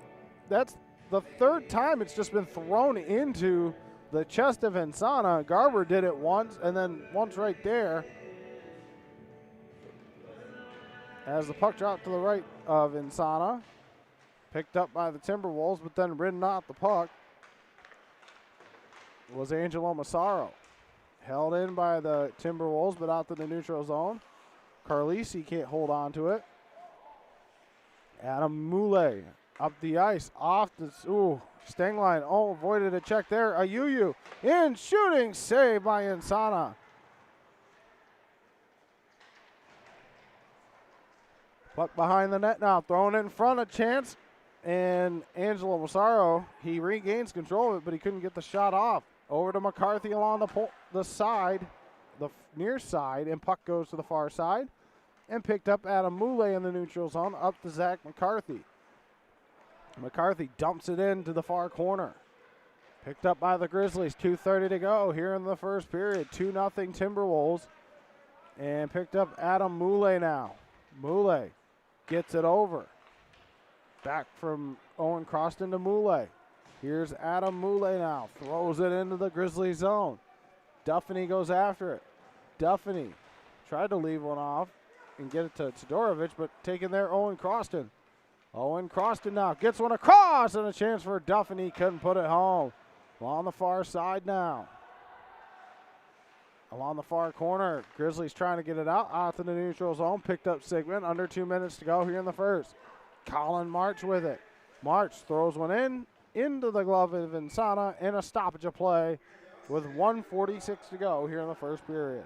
That's the third time it's just been thrown into the chest of Insana. Garber did it once, and then once right there. As the puck dropped to the right of Insana. Picked up by the Timberwolves, but then ridden off the puck was Angelo Massaro. Held in by the Timberwolves, but out to the neutral zone. Carlisi can't hold on to it. Adam Moulet up the ice, off the, Stengline, avoided a check there. Ayuyu in shooting, save by Insana. Puck behind the net now, thrown in front, a chance. And Angelo Massaro, he regains control of it, but he couldn't get the shot off. Over to McCarthy along the side, the near side, and puck goes to the far side. And picked up Adam Moulay in the neutral zone, up to Zach McCarthy. McCarthy dumps it into the far corner. Picked up by the Grizzlies, 2:30 to go here in the first period. 2-0 Timberwolves. And picked up Adam Moulay now. Moulay gets it over. Back from Owen Croston to Moulay. Here's Adam Moulay now. Throws it into the Grizzly zone. Duffany goes after it. Duffany tried to leave one off and get it to Todorovic, but taken there Owen Croston. Owen Croston now gets one across, and a chance for Duffany. Couldn't put it home. Along the far side now. Along the far corner, Grizzlies trying to get it out to the neutral zone. Picked up Sigmund. Under 2 minutes to go here in the first. Colin March with it. March throws one into the glove of Insana, and a stoppage of play with 1:46 to go here in the first period.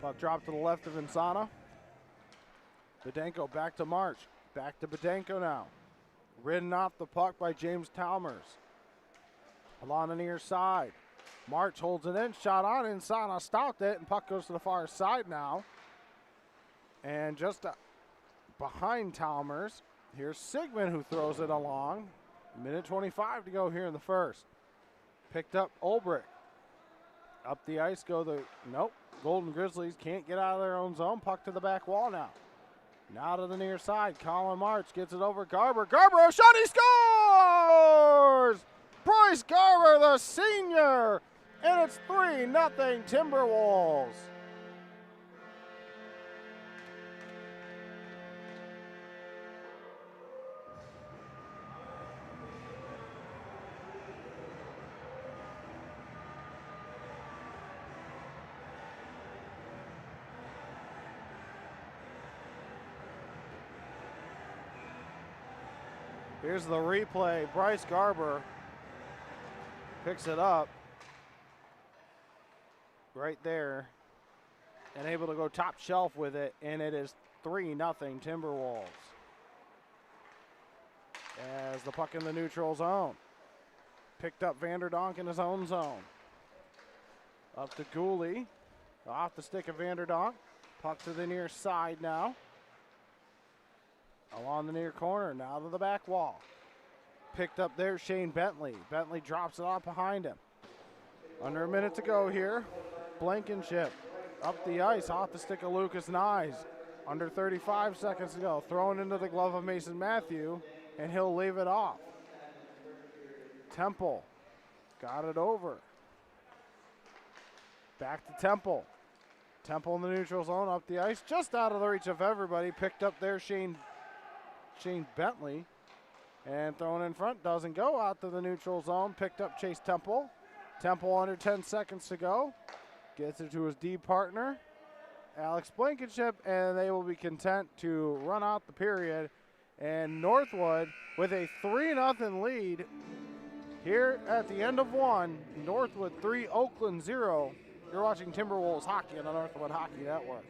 Puck dropped to the left of Insana. Bedenko back to March. Back to Bedenko now. Ridden off the puck by James Talmers. Along the near side. March holds it in. Shot on. Insana stopped it. And puck goes to the far side now. And just behind Talmers, here's Sigmund who throws it along. Minute 25 to go here in the first. Picked up Ulbrich. Up the ice go nope. Golden Grizzlies can't get out of their own zone. Puck to the back wall now. Now to the near side. Colin March gets it over Garber. Garber, a shot, he scores! Bryce Garber, the senior. And it's 3-0 Timberwolves. Here's the replay. Bryce Garber picks it up right there and able to go top shelf with it, and it is 3-0 Timberwolves. As the puck in the neutral zone. Picked up Vanderdonk in his own zone. Up to Gooley. Off the stick of Vanderdonk. Puck to the near side now. Along the near corner, now to the back wall. Picked up there, Shane Bentley. Bentley drops it off behind him. Under a minute to go here. Blankenship up the ice, off the stick of Lucas Nyes. Under 35 seconds to go. Thrown into the glove of Mason Matthew, and he'll leave it off. Temple got it over. Back to Temple. Temple in the neutral zone, up the ice, just out of the reach of everybody. Picked up there, Shane Bentley, and thrown in front, doesn't go out to the neutral zone. Picked up Chase Temple. Temple under 10 seconds to go. Gets it to his D partner, Alex Blankenship, and they will be content to run out the period. And Northwood with a 3-0 lead here at the end of one. Northwood 3, Oakland 0. You're watching Timberwolves hockey on the Northwood Hockey Network.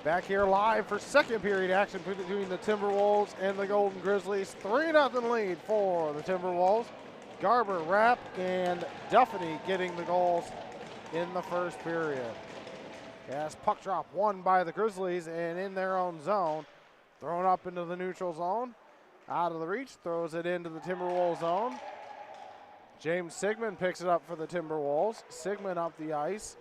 Back here live for second period action between the Timberwolves and the Golden Grizzlies. 3-0 lead for the Timberwolves. Garber, Rapp, and Duffany getting the goals in the first period. As puck drop won by the Grizzlies and in their own zone. Thrown up into the neutral zone. Out of the reach, throws it into the Timberwolves zone. James Sigmund picks it up for the Timberwolves. Sigmund up the ice.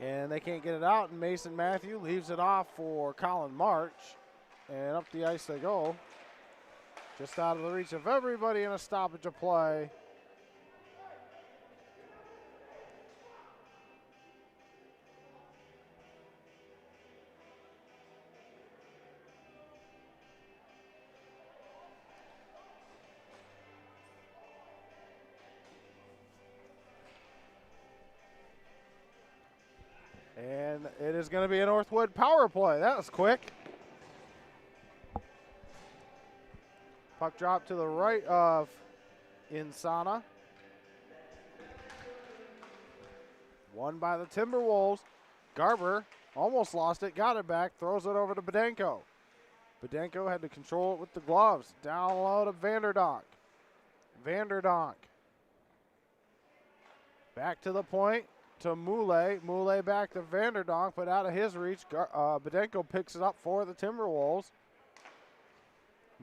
And they can't get it out, and Mason Matthew leaves it off for Colin March. And up the ice they go. Just out of the reach of everybody in a stoppage of play. And it is going to be a Northwood power play. That was quick. Puck drop to the right of Insana. Won by the Timberwolves. Garber almost lost it, got it back, throws it over to Bedenko. Bedenko had to control it with the gloves. Down low to Vanderdonk. Vanderdonk. Back to the point to Moulet. Moulet back to Vanderdonk, but out of his reach. Bedenko picks it up for the Timberwolves.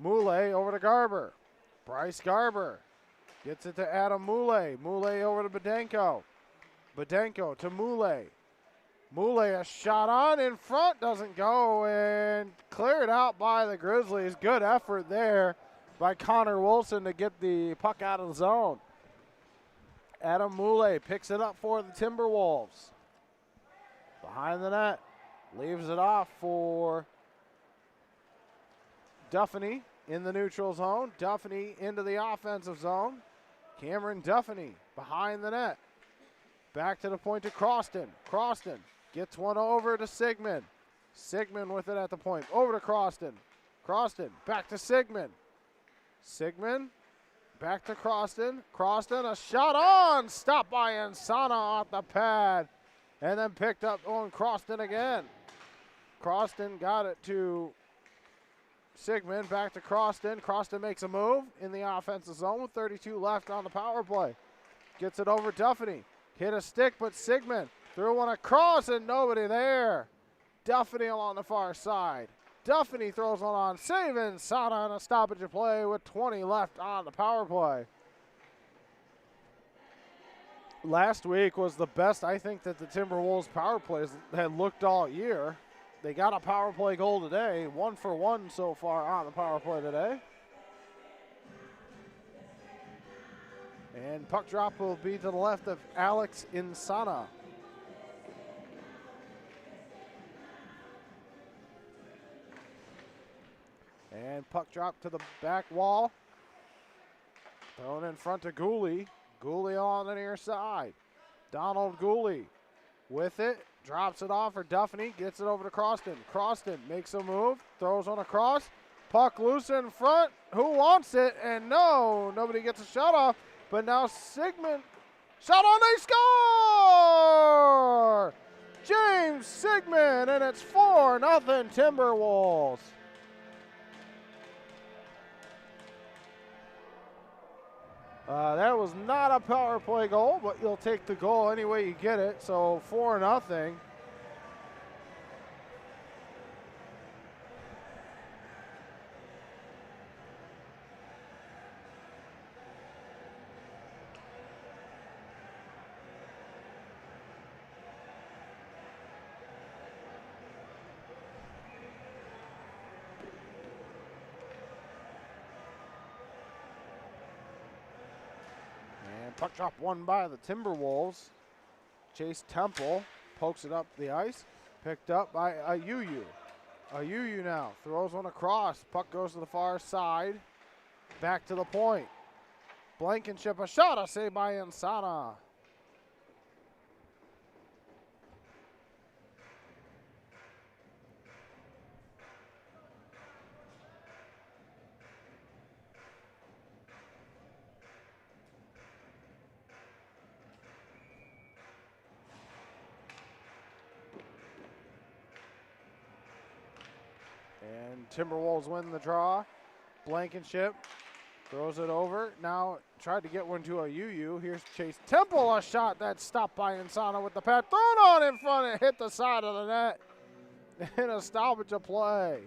Moulet over to Garber. Bryce Garber gets it to Adam Moulet. Moulet over to Bedenko. Bedenko to Moulet. Moulet a shot on in front, doesn't go, and cleared out by the Grizzlies. Good effort there by Connor Wilson to get the puck out of the zone. Adam Moulet picks it up for the Timberwolves. Behind the net, leaves it off for Duffany in the neutral zone. Duffany into the offensive zone. Cameron Duffany behind the net. Back to the point to Croston. Croston gets one over to Sigmund. Sigmund with it at the point. Over to Croston. Croston back to Sigmund. Sigmund back to Croston. Croston a shot on. Stopped by Insana off the pad. And then picked up on Croston again. Croston got it to Sigmund, back to Croston. Croston makes a move in the offensive zone with 32 left on the power play. Gets it over Duffany. Hit a stick, but Sigmund threw one across and nobody there. Duffany along the far side. Duffany throws one on, saving Sada on a stoppage of play with 20 left on the power play. Last week was the best I think that the Timberwolves power plays had looked all year. They got a power play goal today, 1 for 1 so far on the power play today. And puck drop will be to the left of Alex Insana. And puck drop to the back wall. Thrown in front to Gooley. Gooley on the near side. Donald Gooley with it. Drops it off for Duffany. Gets it over to Croston. Croston makes a move. Throws on a cross. Puck loose in front. Who wants it? And no, nobody gets a shot off. But now Sigmund. Shot on, they score! James Sigmund, and it's 4-0 Timberwolves. That was not a power play goal, but you'll take the goal any way you get it. So 4-0. Puck drop won by the Timberwolves. Chase Temple pokes it up the ice. Picked up by Ayuyu. Ayuyu now throws one across. Puck goes to the far side. Back to the point. Blankenship, a shot, a save by Insana. And Timberwolves win the draw. Blankenship throws it over. Now tried to get one to a UU. Here's Chase Temple, a shot that's stopped by Insana with the pad. Thrown on in front and hit the side of the net. And a stoppage of play.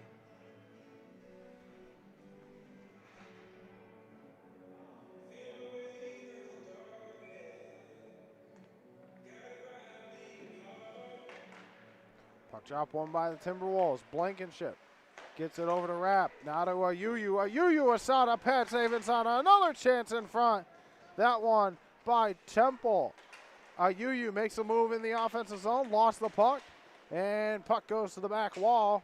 Puck drop one by the Timberwolves. Blankenship gets it over to Rapp. Now to a UU. A UU, Asada, pad save Insana. Another chance in front. That one by Temple. A UU makes a move in the offensive zone. Lost the puck. And puck goes to the back wall,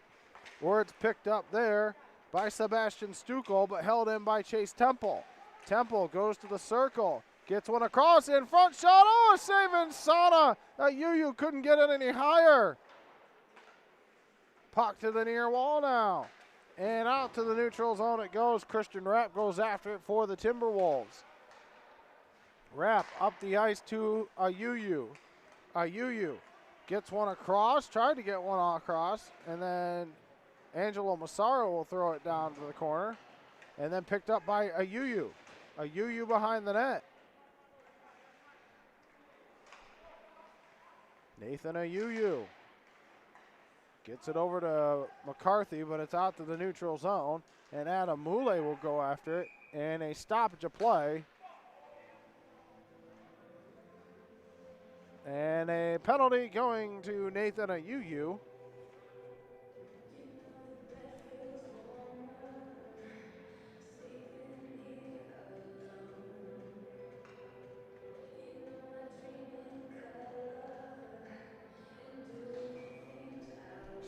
where it's picked up there by Sebastian Stuckel, but held in by Chase Temple. Temple goes to the circle. Gets one across in front. Shot. Oh, a save Insana. A UU couldn't get it any higher. Puck to the near wall now. And out to the neutral zone it goes. Christian Rapp goes after it for the Timberwolves. Rapp up the ice to a UU. A UU gets one across. Tried to get one across. And then Angelo Massaro will throw it down to the corner. And then picked up by a UU. A UU behind the net. Nathan a UU. Gets it over to McCarthy, but it's out to the neutral zone. And Adam Moulay will go after it. And a stoppage of play. And a penalty going to Nathan Ayuyu.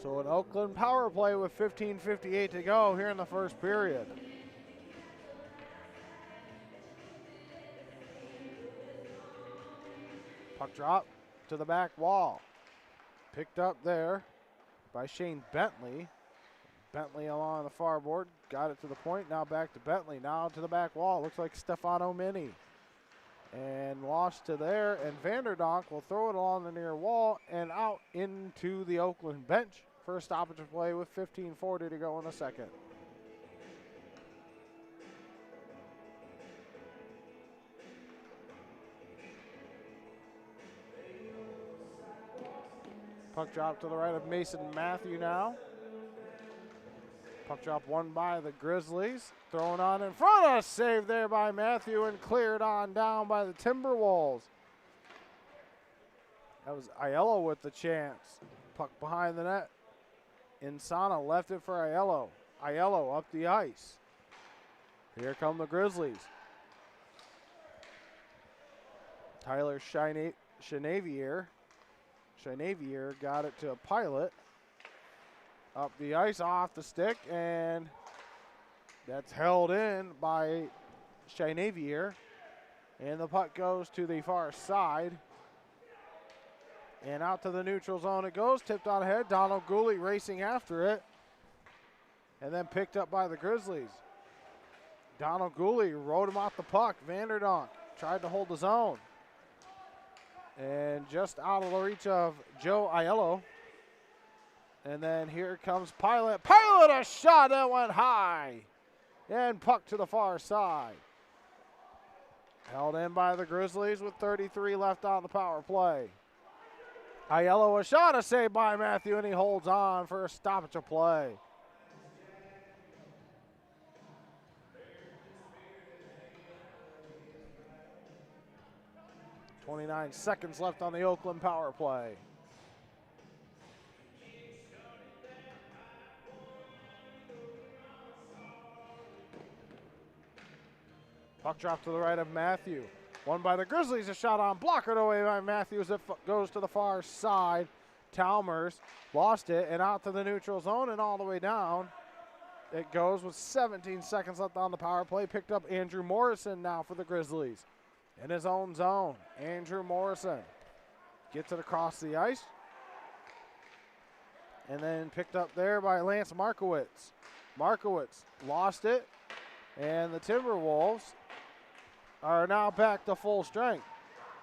So an Oakland power play with 15:58 to go here in the first period. Puck drop to the back wall. Picked up there by Shane Bentley. Bentley along the far board. Got it to the point. Now back to Bentley. Now to the back wall. Looks like Stefano Mini. And lost to there. And Vanderdonk will throw it along the near wall and out into the Oakland bench for a stoppage of play with 15:40 to go in the second. Puck drop to the right of Mason Matthew now. Puck drop won by the Grizzlies. Thrown on in front. A save there by Matthew and cleared on down by the Timberwolves. That was Aiello with the chance. Puck behind the net. Insana left it for Aiello. Aiello up the ice. Here come the Grizzlies. Tyler Chenavier got it to a Pilot. Up the ice, off the stick, and that's held in by Chenavier. And the puck goes to the far side. And out to the neutral zone it goes, tipped on ahead. Donald Gooley racing after it. And then picked up by the Grizzlies. Donald Gooley rode him off the puck. Vanderdonk tried to hold the zone. And just out of the reach of Joe Aiello. And then here comes Pilot. Pilot, a shot that went high. And puck to the far side. Held in by the Grizzlies with 33 left on the power play. Aiello, a shot, a save by Matthew, and he holds on for a stoppage of play. .29 seconds left on the Oakland power play. Puck drop to the right of Matthew. Won by the Grizzlies, a shot on, blockered away by Matthews. It goes to the far side. Talmers lost it and out to the neutral zone and all the way down. It goes with 17 seconds left on the power play. Picked up Andrew Morrison now for the Grizzlies. In his own zone, Andrew Morrison gets it across the ice. And then picked up there by Lance Markowitz. Markowitz lost it. And the Timberwolves are now back to full strength.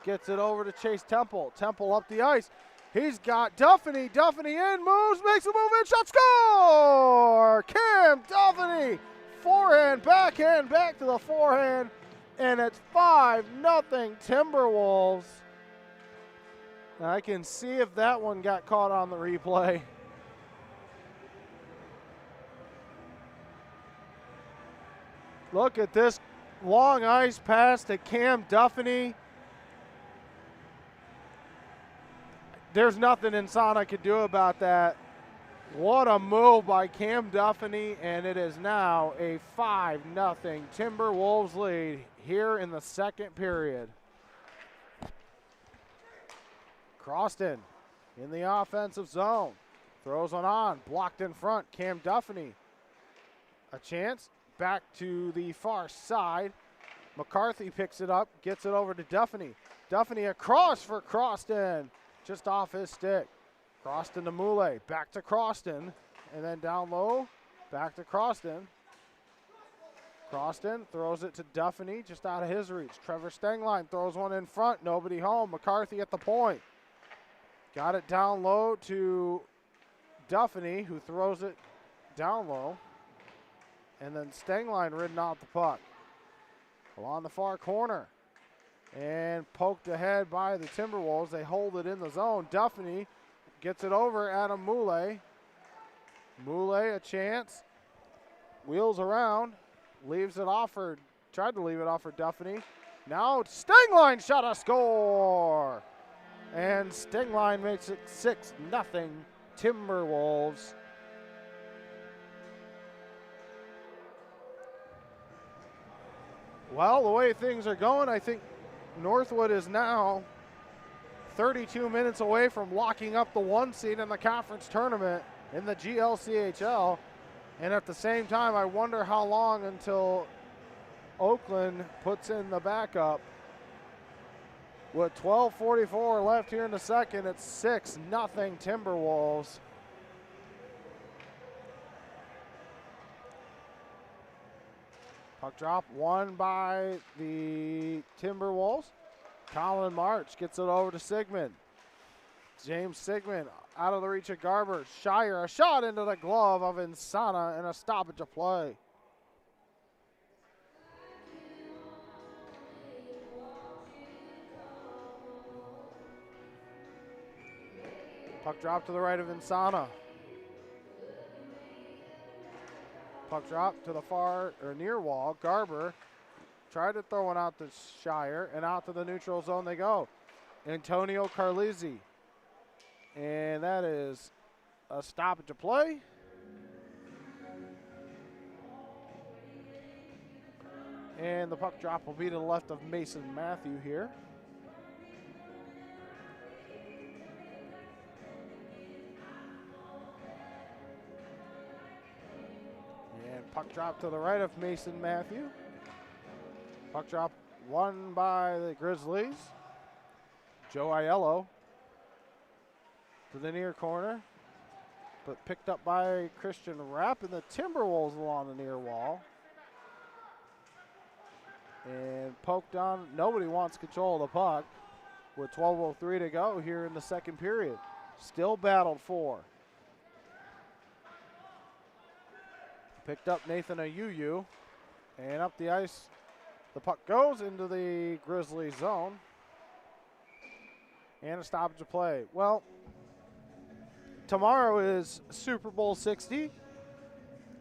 Gets it over to Chase Temple. Temple up the ice. He's got Duffany. Duffany in, moves, makes a move in, shot, score! Cam Duffany, forehand, backhand, back to the forehand, and it's 5-0 Timberwolves. I can see if that one got caught on the replay. Look at this long ice pass to Cam Duffany. There's nothing Insana could do about that. What a move by Cam Duffany, and it is now a 5-0 Timberwolves lead here in the second period. Croston in the offensive zone. Throws one on, blocked in front. Cam Duffany. A chance, back to the far side. McCarthy picks it up, gets it over to Duffany. Duffany across for Croston, just off his stick. Croston to Moulet, back to Croston, and then down low, back to Croston. Croston throws it to Duffany, just out of his reach. Trevor Stengline throws one in front, nobody home. McCarthy at the point. Got it down low to Duffany, who throws it down low. And then Stengline ridden off the puck. Along the far corner. And poked ahead by the Timberwolves. They hold it in the zone. Duffany gets it over Adam Moulet. Moulet a chance. Wheels around. Leaves it off for, tried to leave it off for Duffany. Now Stengline shot, a score. And Stengline makes it 6-0 Timberwolves. Well, the way things are going, I think Northwood is now 32 minutes away from locking up the 1 seed in the conference tournament in the GLCHL. And at the same time, I wonder how long until Oakland puts in the backup. With 12:44 left here in the second, it's 6-0 Timberwolves. Puck drop won by the Timberwolves. Colin March gets it over to Sigmund. James Sigmund out of the reach of Garber. Shire, a shot into the glove of Insana and a stoppage of play. Puck drop to the right of Insana. Puck drop to the far or near wall. Garber tried to throw one out to Shire, and out to the neutral zone they go. Antonio Carlizzi. And that is a stoppage of play. And the puck drop will be to the left of Mason Matthew here. And puck drop to the right of Mason Matthew. Puck drop won by the Grizzlies. Joe Aiello to the near corner, but picked up by Christian Rapp, and the Timberwolves along the near wall. And poked on. Nobody wants control of the puck with 12:03 to go here in the second period. Still battled for. Picked up Nathan Ayuyu, and up the ice. The puck goes into the Grizzlies zone. And a stoppage of play. Well, tomorrow is Super Bowl 60.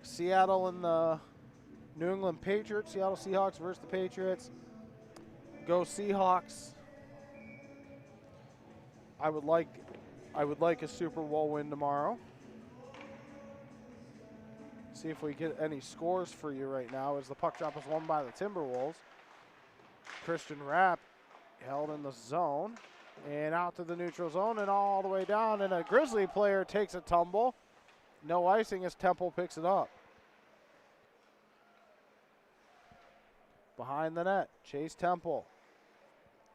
Seattle and the New England Patriots. Seattle Seahawks versus the Patriots. Go Seahawks. I would like a Super Bowl win tomorrow. See if we get any scores for you right now as the puck drop is won by the Timberwolves. Christian Rapp held in the zone. And out to the neutral zone and all the way down. And a Grizzly player takes a tumble. No icing as Temple picks it up. Behind the net, Chase Temple.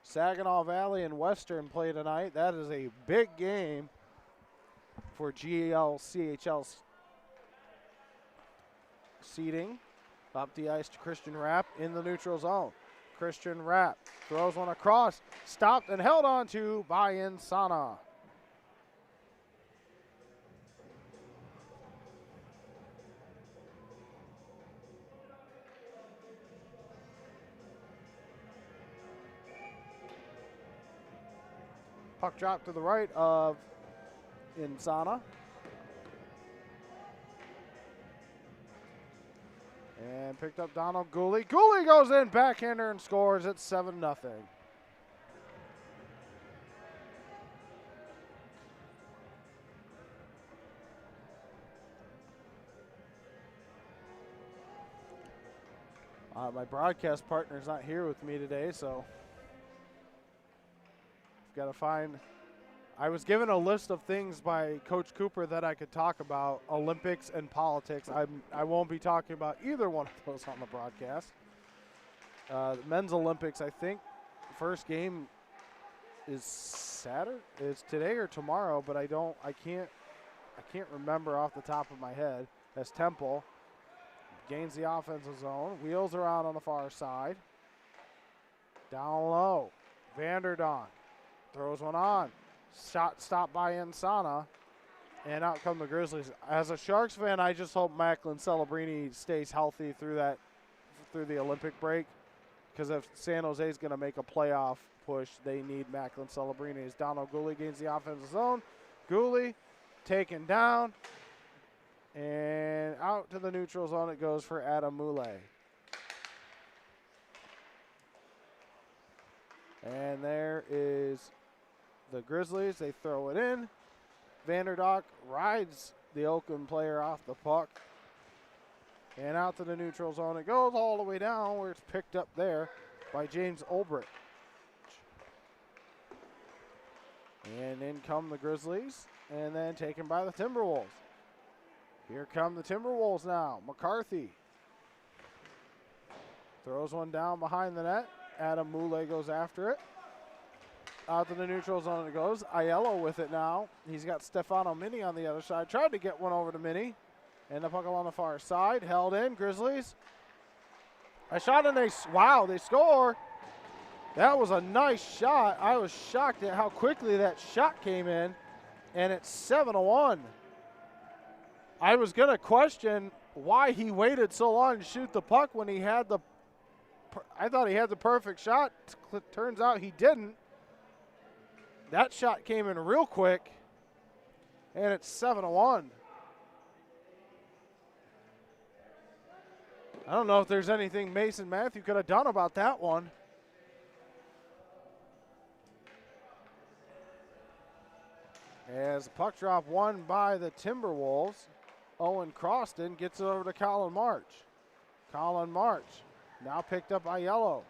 Saginaw Valley and Western play tonight. That is a big game for GLCHL seeding. Up the ice to Christian Rapp in the neutral zone. Christian Rapp throws one across, stopped and held on to by Insana. Puck drop to the right of Insana. And picked up Donald Gooley. Gooley goes in, backhander, and scores. It's 7-0. My broadcast partner's not here with me today, so I've got to find. I was given a list of things by Coach Cooper that I could talk about, Olympics and politics. I won't be talking about either one of those on the broadcast. The men's Olympics, I think, first game is Saturday. It's today or tomorrow, but I can't remember off the top of my head. As Temple gains the offensive zone, wheels around on the far side. Down low, Vanderdonk throws one on. Shot stopped by Insana, and out come the Grizzlies. As a Sharks fan, I just hope Macklin Celebrini stays healthy through the Olympic break, because if San Jose is going to make a playoff push, they need Macklin Celebrini. As Donald Gooley gains the offensive zone, Gooley taken down, and out to the neutral zone it goes for Adam Moulay. And there is the Grizzlies. They throw it in. Vanderdonk rides the Oakland player off the puck. And out to the neutral zone it goes all the way down, where it's picked up there by James Ulbrich. And in come the Grizzlies, and then taken by the Timberwolves. Here come the Timberwolves now. McCarthy throws one down behind the net. Adam Moulay goes after it. Out to the neutral zone it goes. Aiello with it now. He's got Stefano Mini on the other side. Tried to get one over to Mini. And the puck on the far side. Held in. Grizzlies. A shot and they score. That was a nice shot. I was shocked at how quickly that shot came in. And it's 7-1. I was going to question why he waited so long to shoot the puck when he had I thought he had the perfect shot. Turns out he didn't. That shot came in real quick, and it's 7-1. I don't know if there's anything Mason Matthew could have done about that one. As the puck drop won by the Timberwolves, Owen Croston gets it over to Colin March. Colin March now picked up by Aiello.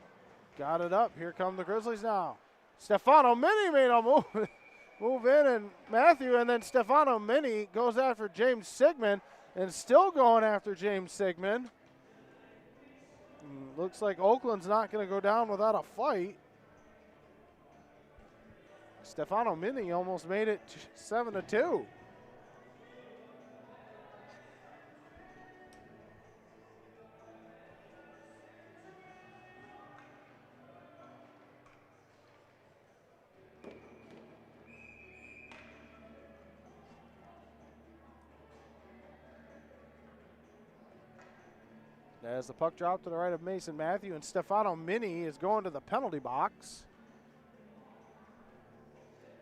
Got it up. Here come the Grizzlies now. Stefano Mini made a move in, and Matthew, and then Stefano Mini goes after James Sigmund, and still going after James Sigmund. Looks like Oakland's not going to go down without a fight. Stefano Mini almost made it 7-2. As the puck dropped to the right of Mason Matthew, and Stefano Mini is going to the penalty box.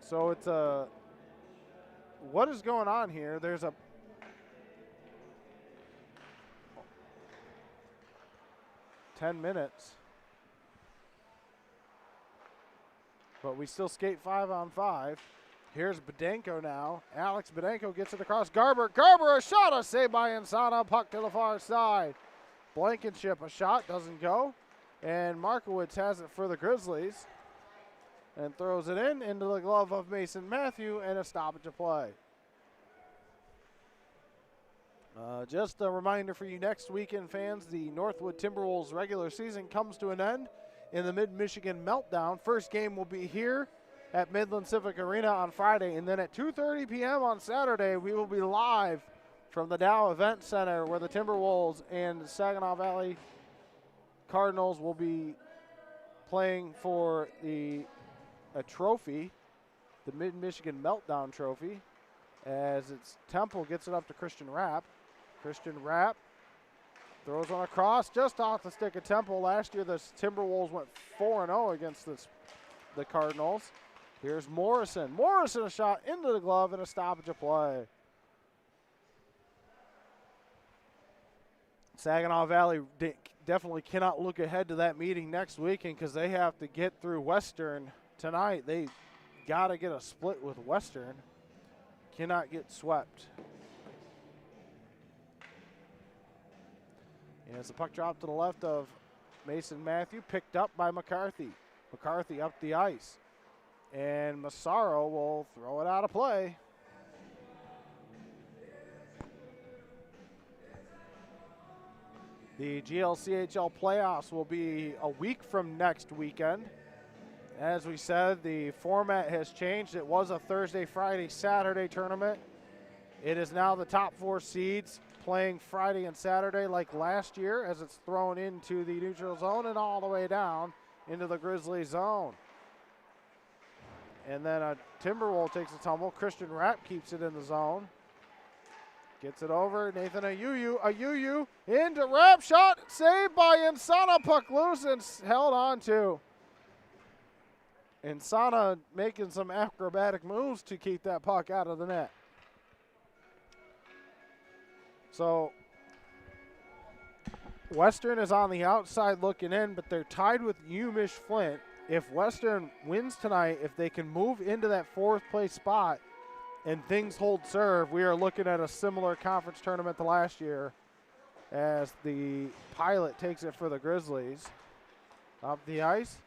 So it's what is going on here? There's a 10 minutes. But we still skate 5-on-5. Here's Bedenko now. Alex Bedenko gets it across. Garber, a shot, a save by Insana. Puck to the far side. Blankenship, a shot, doesn't go. And Markowitz has it for the Grizzlies. And throws it into the glove of Mason Matthew, and a stoppage of play. Just a reminder for you, next weekend, fans, the Northwood Timberwolves regular season comes to an end in the Mid-Michigan Meltdown. First game will be here at Midland Civic Arena on Friday, and then at 2:30 p.m. on Saturday, we will be live from the Dow Event Center, where the Timberwolves and Saginaw Valley Cardinals will be playing for a trophy, the Mid-Michigan Meltdown Trophy, as it's Temple gets it up to Christian Rapp. Christian Rapp throws one across just off the stick of Temple. Last year, the Timberwolves went 4-0 against the Cardinals. Here's Morrison. Morrison, a shot into the glove and a stoppage of play. Saginaw Valley definitely cannot look ahead to that meeting next weekend because they have to get through Western tonight. They got to get a split with Western. Cannot get swept. And as the puck dropped to the left of Mason Matthew, picked up by McCarthy. McCarthy up the ice. And Massaro will throw it out of play. The GLCHL playoffs will be a week from next weekend. As we said, the format has changed. It was a Thursday, Friday, Saturday tournament. It is now the top 4 seeds playing Friday and Saturday like last year, as it's thrown into the neutral zone and all the way down into the Grizzly zone. And then Timberwolf takes a tumble. Christian Rapp keeps it in the zone. Gets it over. Nathan Ayuyu into Rapp. Shot saved by Insana. Puck loose and held on to. Insana making some acrobatic moves to keep that puck out of the net. So Western is on the outside looking in, but they're tied with UMich Flint. If Western wins tonight, if they can move into that 4th place spot and things hold serve, we are looking at a similar conference tournament to last year as the Pilot takes it for the Grizzlies. Up the ice.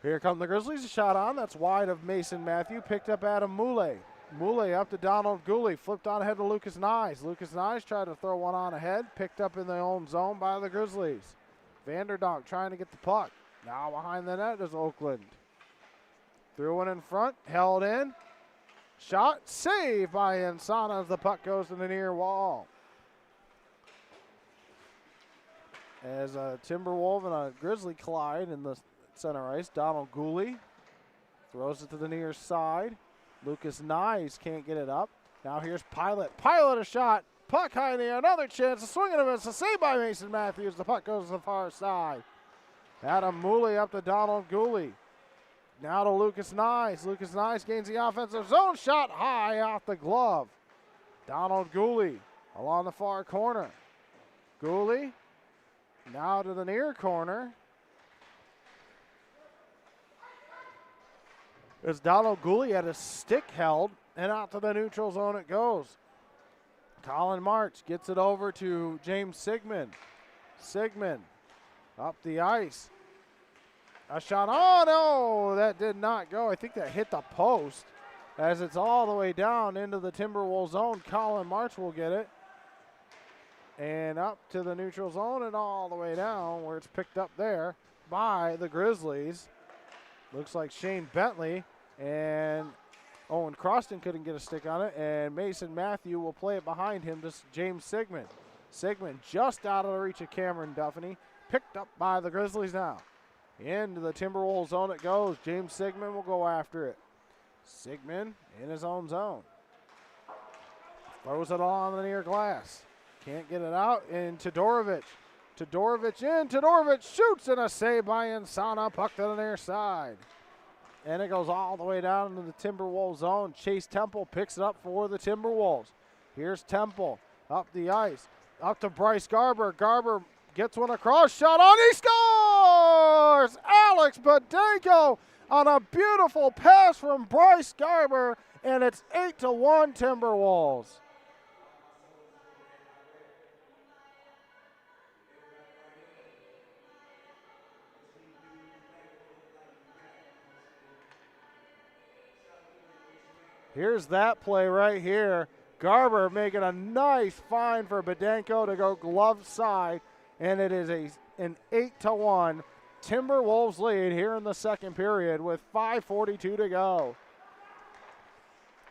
Here come the Grizzlies. A shot on. That's wide of Mason Matthew. Picked up Adam Moulay. Moulay up to Donald Gooley. Flipped on ahead to Lucas Nyes. Lucas Nyes tried to throw one on ahead. Picked up in their own zone by the Grizzlies. Vanderdonk trying to get the puck. Now behind the net is Oakland. Threw one in front. Held in. Shot. Saved by Insana as the puck goes to the near wall. As a Timberwolf and a Grizzly collide in the center ice, Donald Gooley throws it to the near side. Lucas Nyes can't get it up. Now here's Pilot. Pilot a shot. Puck high in the air. Another chance. A swing and a miss. A save by Mason Matthews. The puck goes to the far side. Adam Moulay up to Donald Gooley. Now to Lucas Nyes. Lucas Nyes gains the offensive zone. Shot high off the glove. Donald Gooley along the far corner. Gooley now to the near corner. As Donald Gooley had a stick held, and out to the neutral zone it goes. Colin March gets it over to James Sigmund. Sigmund up the ice. A shot. Oh, no, that did not go. I think that hit the post as it's all the way down into the Timberwolves zone. Colin March will get it. And up to the neutral zone and all the way down where it's picked up there by the Grizzlies. Looks like Shane Bentley and Owen Croston couldn't get a stick on it, and Mason Matthew will play it behind him to James Sigmund. Sigmund just out of the reach of Cameron Duffney, picked up by the Grizzlies now. Into the Timberwolves zone it goes. James Sigmund will go after it. Sigmund in his own zone. Throws it on the near glass. Can't get it out, and Todorovic. Todorovic in. Todorovic shoots, and a save by Insana. Puck to the near side. And it goes all the way down into the Timberwolves zone. Chase Temple picks it up for the Timberwolves. Here's Temple up the ice. Up to Bryce Garber. Garber gets one across. Shot on. He scores! Alex Badenko on a beautiful pass from Bryce Garber. And it's 8-1 Timberwolves. Here's that play right here. Garber making a nice find for Badenko to go glove side, and it is an 8-1 Timberwolves lead here in the second period with 5:42 to go.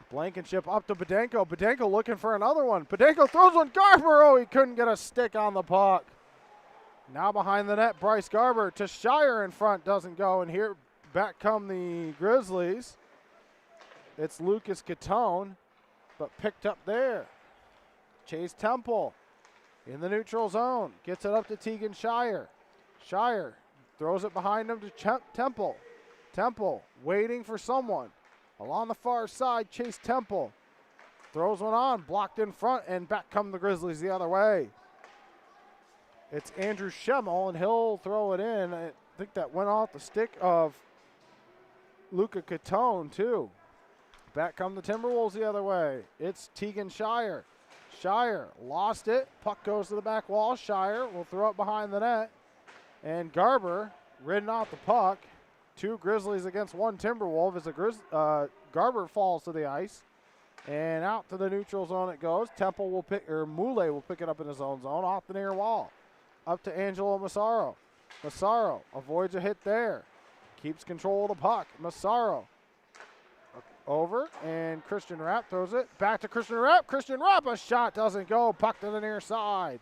Blankenship up to Badenko. Badenko looking for another one. Badenko throws one. Garber, oh, he couldn't get a stick on the puck. Now behind the net, Bryce Garber to Shire in front, doesn't go, and here back come the Grizzlies. It's Lucas Catone, but picked up there. Chase Temple in the neutral zone. Gets it up to Tegan Shire. Shire throws it behind him to Temple. Temple waiting for someone. Along the far side, Chase Temple throws one on, blocked in front, and back come the Grizzlies the other way. It's Andrew Schemmel, and he'll throw it in. I think that went off the stick of Luca Catone, too. Back come the Timberwolves the other way. It's Tegan Shire. Shire lost it. Puck goes to the back wall. Shire will throw it behind the net. And Garber ridden off the puck. 2 Grizzlies against 1 Timberwolf as Garber falls to the ice. And out to the neutral zone it goes. Moulet will pick it up in his own zone off the near wall. Up to Angelo Massaro. Massaro avoids a hit there. Keeps control of the puck. Massaro over, and Christian Rapp throws it. Back to Christian Rapp. Christian Rapp, a shot doesn't go. Puck to the near side.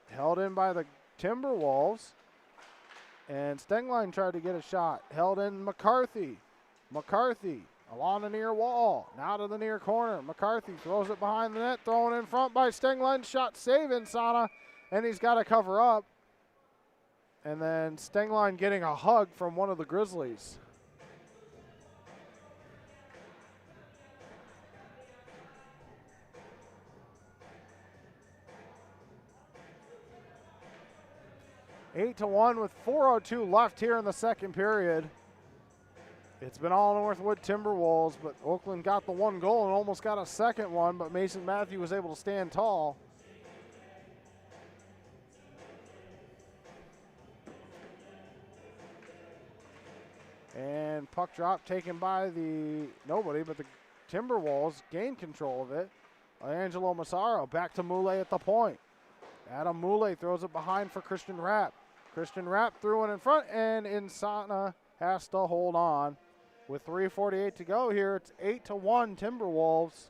Held in by the Timberwolves. And Stenglein tried to get a shot. Held in McCarthy. McCarthy along the near wall. Now to the near corner. McCarthy throws it behind the net. Thrown in front by Stenglein. Shot saving Sana. And he's got to cover up. And then Stenglein getting a hug from one of the Grizzlies. Eight to 1 with 4:02 left here in the second period. It's been all Northwood Timberwolves, but Oakland got the 1 goal and almost got a second one, but Mason Matthew was able to stand tall. And puck drop taken by nobody, but the Timberwolves gained control of it. Angelo Massaro back to Moulet at the point. Adam Moulet throws it behind for Christian Rapp. Christian Rapp threw one in front, and Insana has to hold on. With 3:48 to go here, it's 8 to 1 Timberwolves.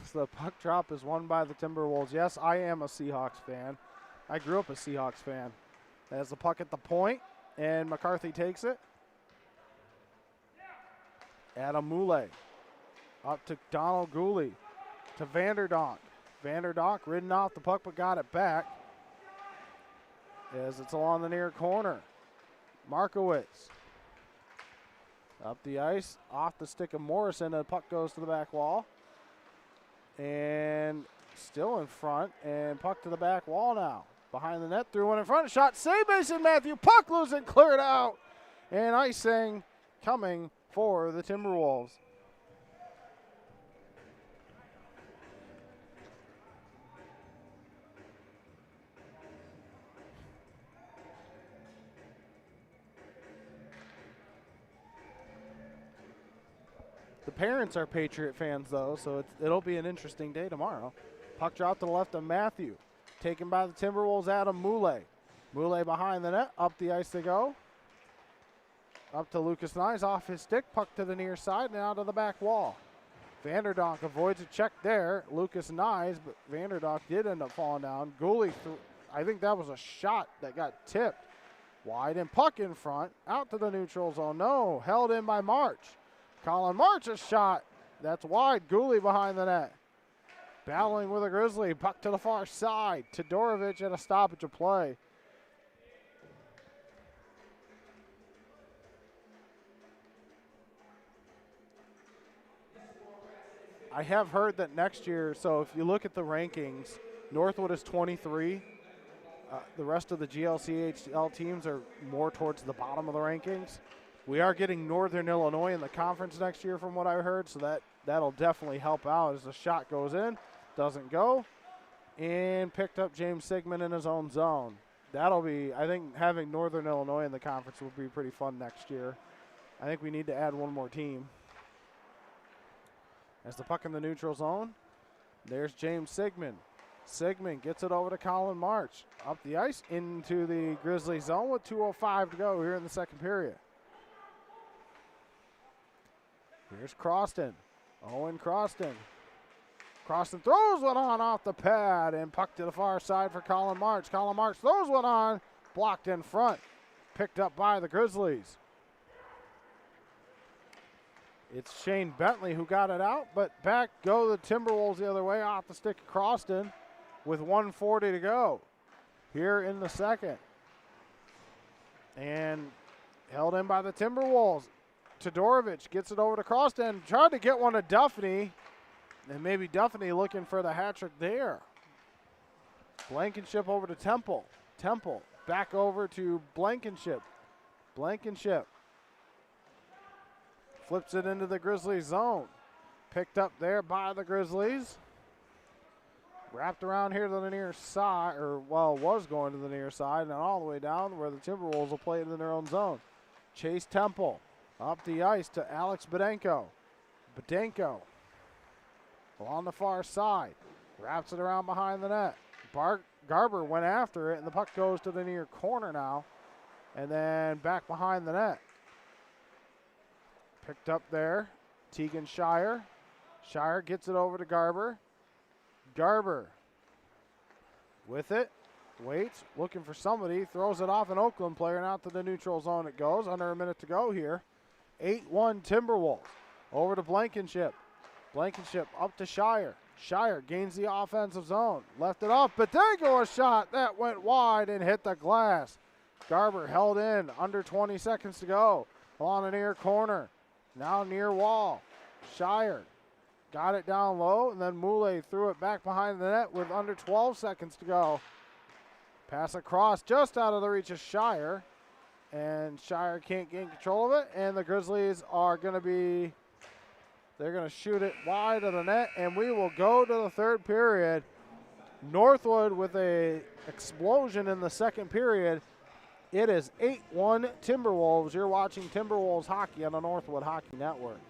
So the puck drop is won by the Timberwolves. Yes, I am a Seahawks fan. I grew up a Seahawks fan. There's the puck at the point, and McCarthy takes it. Adam Moulet up to Donald Gooley to Vanderdonk. Vanderdonk ridden off the puck but got it back as it's along the near corner. Markowitz up the ice, off the stick of Morrison, and the puck goes to the back wall. And still in front, and puck to the back wall now. Behind the net, threw one in front, shot, save Mason Matthew, puck loose and cleared out. And icing coming for the Timberwolves. The parents are Patriot fans, though, so it'll be an interesting day tomorrow. Puck drop to the left of Matthew. Taken by the Timberwolves, Adam Moulet. Moulet behind the net. Up the ice they go. Up to Lucas Nyes, off his stick. Puck to the near side and out to the back wall. Vanderdonk avoids a check there. Lucas Nyes, but Vanderdonk did end up falling down. Gooley, I think that was a shot that got tipped. Wide and puck in front. Out to the neutral zone. No, held in by March. Colin March, a shot. That's wide. Gooley behind the net. Battling with a Grizzly. Puck to the far side. Todorovic at a stoppage of play. I have heard that next year, so if you look at the rankings, Northwood is 23. The rest of the GLCHL teams are more towards the bottom of the rankings. We are getting Northern Illinois in the conference next year from what I heard, so that'll definitely help out as the shot goes in. Doesn't go. And picked up James Sigmund in his own zone. That'll be, I think having Northern Illinois in the conference will be pretty fun next year. I think we need to add one more team. As the puck in the neutral zone, there's James Sigmund. Sigmund gets it over to Colin March. Up the ice into the Grizzly zone with 2:05 to go here in the second period. Here's Croston. Owen Croston. Croston throws one on off the pad and puck to the far side for Colin March. Colin March throws one on, blocked in front. Picked up by the Grizzlies. It's Shane Bentley who got it out, but back go the Timberwolves the other way off the stick of Croston with 1:40 to go here in the second. And held in by the Timberwolves. Todorovic gets it over to Croston. Tried to get one to Duffney. And maybe Duffney looking for the hat trick there. Blankenship over to Temple. Temple back over to Blankenship. Blankenship flips it into the Grizzlies zone. Picked up there by the Grizzlies. Wrapped around here to the near side, or well, was going to the near side, and all the way down where the Timberwolves will play it in their own zone. Chase Temple up the ice to Alex Bedenko. Bedenko along the far side. Wraps it around behind the net. Garber went after it, and the puck goes to the near corner now. And then back behind the net. Picked up there. Tegan Shire. Shire gets it over to Garber. Garber with it. Waits, looking for somebody. Throws it off an Oakland player, and out to the neutral zone it goes. Under a minute to go here. 8-1 Timberwolves. Over to Blankenship. Blankenship up to Shire. Shire gains the offensive zone. Left it off, but there goes a shot. That went wide and hit the glass. Garber held in. Under 20 seconds to go. Along the near corner. Now near wall. Shire got it down low, and then Moulay threw it back behind the net with under 12 seconds to go. Pass across just out of the reach of Shire, and Shire can't gain control of it, and the Grizzlies are going to be, they're going to shoot it wide of the net, and we will go to the third period. Northwood with a explosion in the second period. It is 8-1 Timberwolves. You're watching Timberwolves hockey on the Northwood Hockey Network.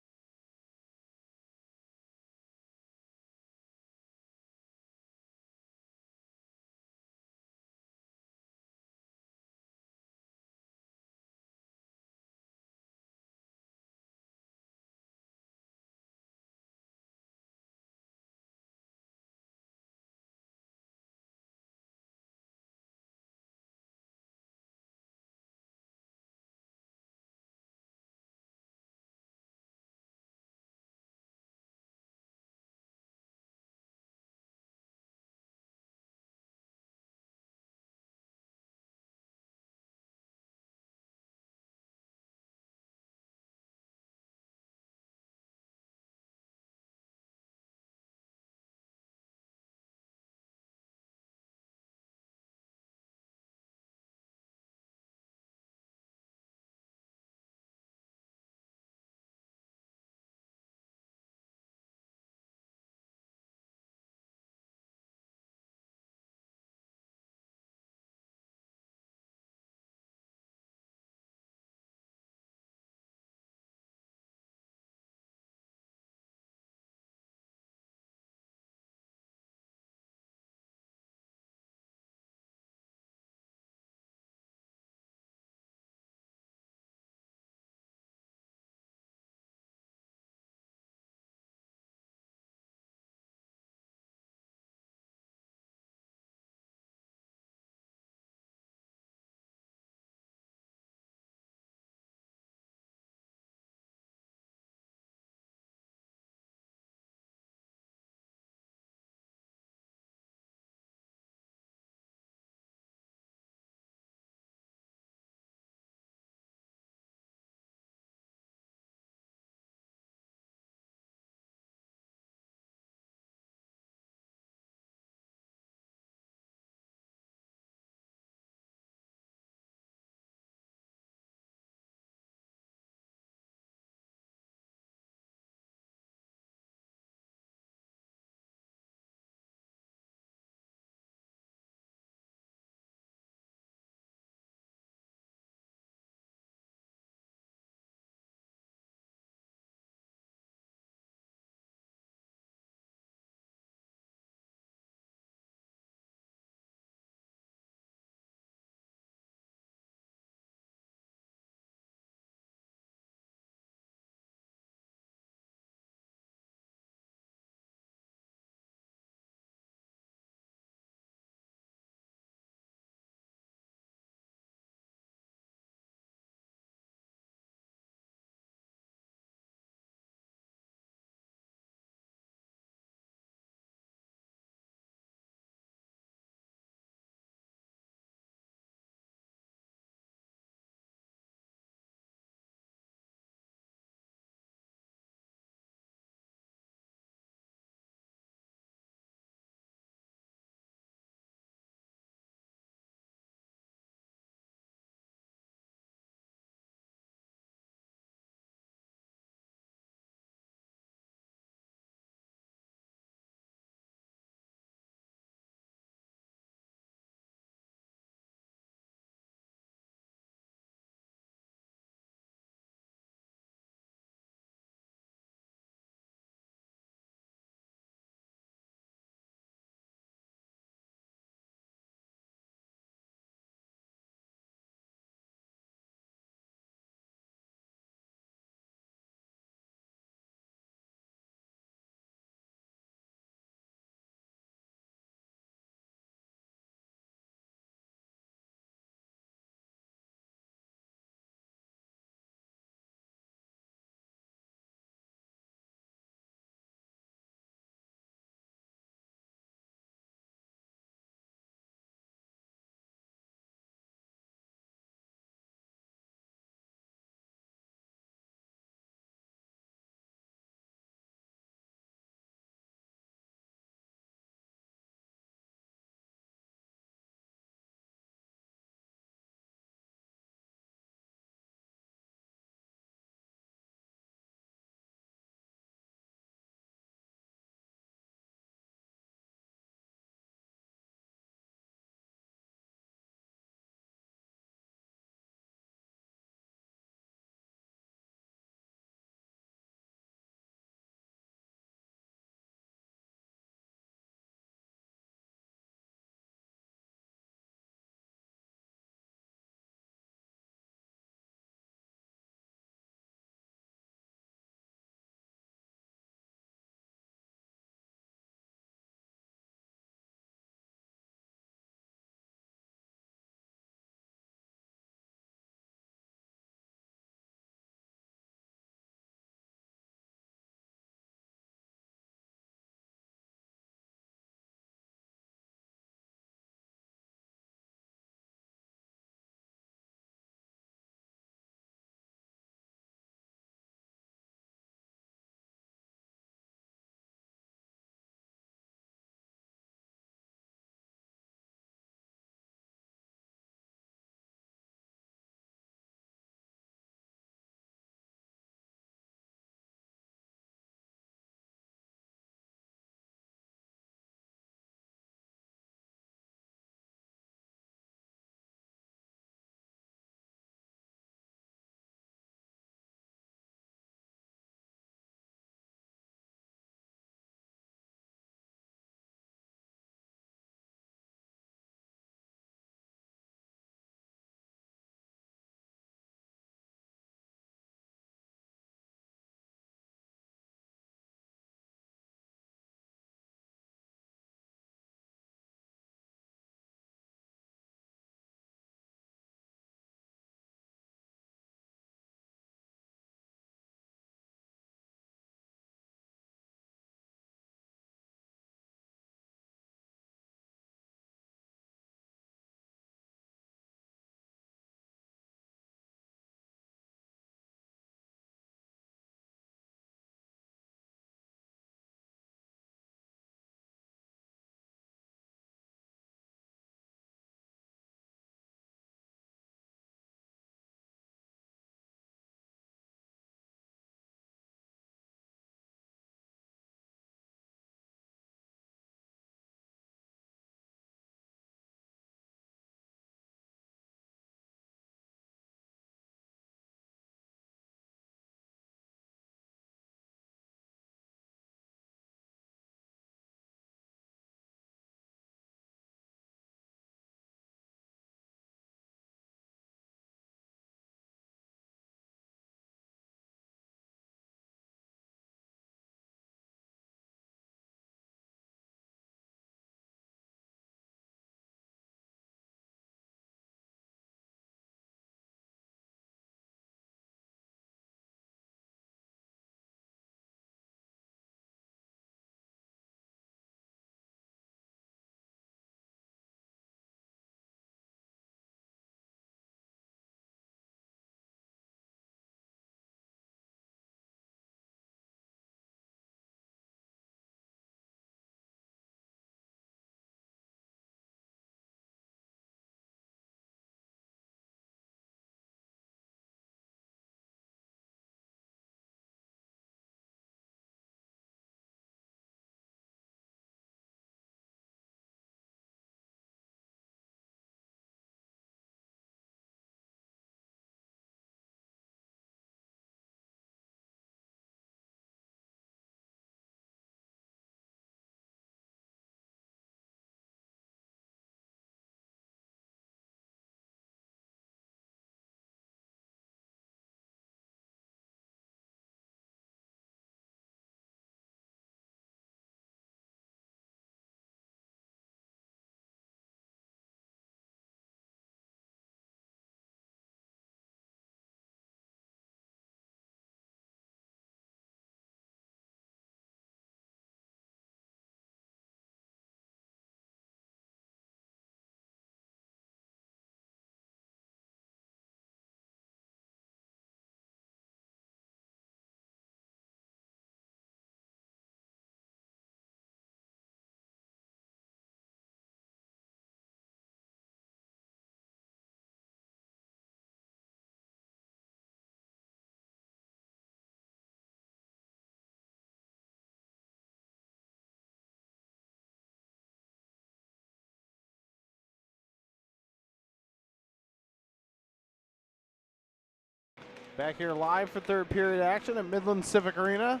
Back here live for third period action at Midland Civic Arena.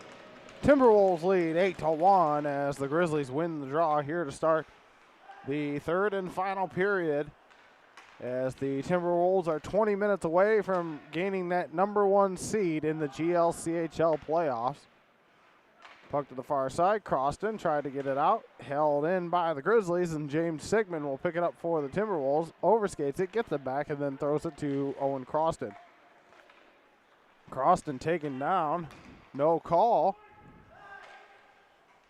Timberwolves lead 8-1 as the Grizzlies win the draw here to start the third and final period, as the Timberwolves are 20 minutes away from gaining that #1 seed in the GLCHL playoffs. Puck to the far side. Croston tried to get it out. Held in by the Grizzlies, and James Sigmund will pick it up for the Timberwolves. Overskates it, gets it back, and then throws it to Owen Croston. Croston taken down. No call.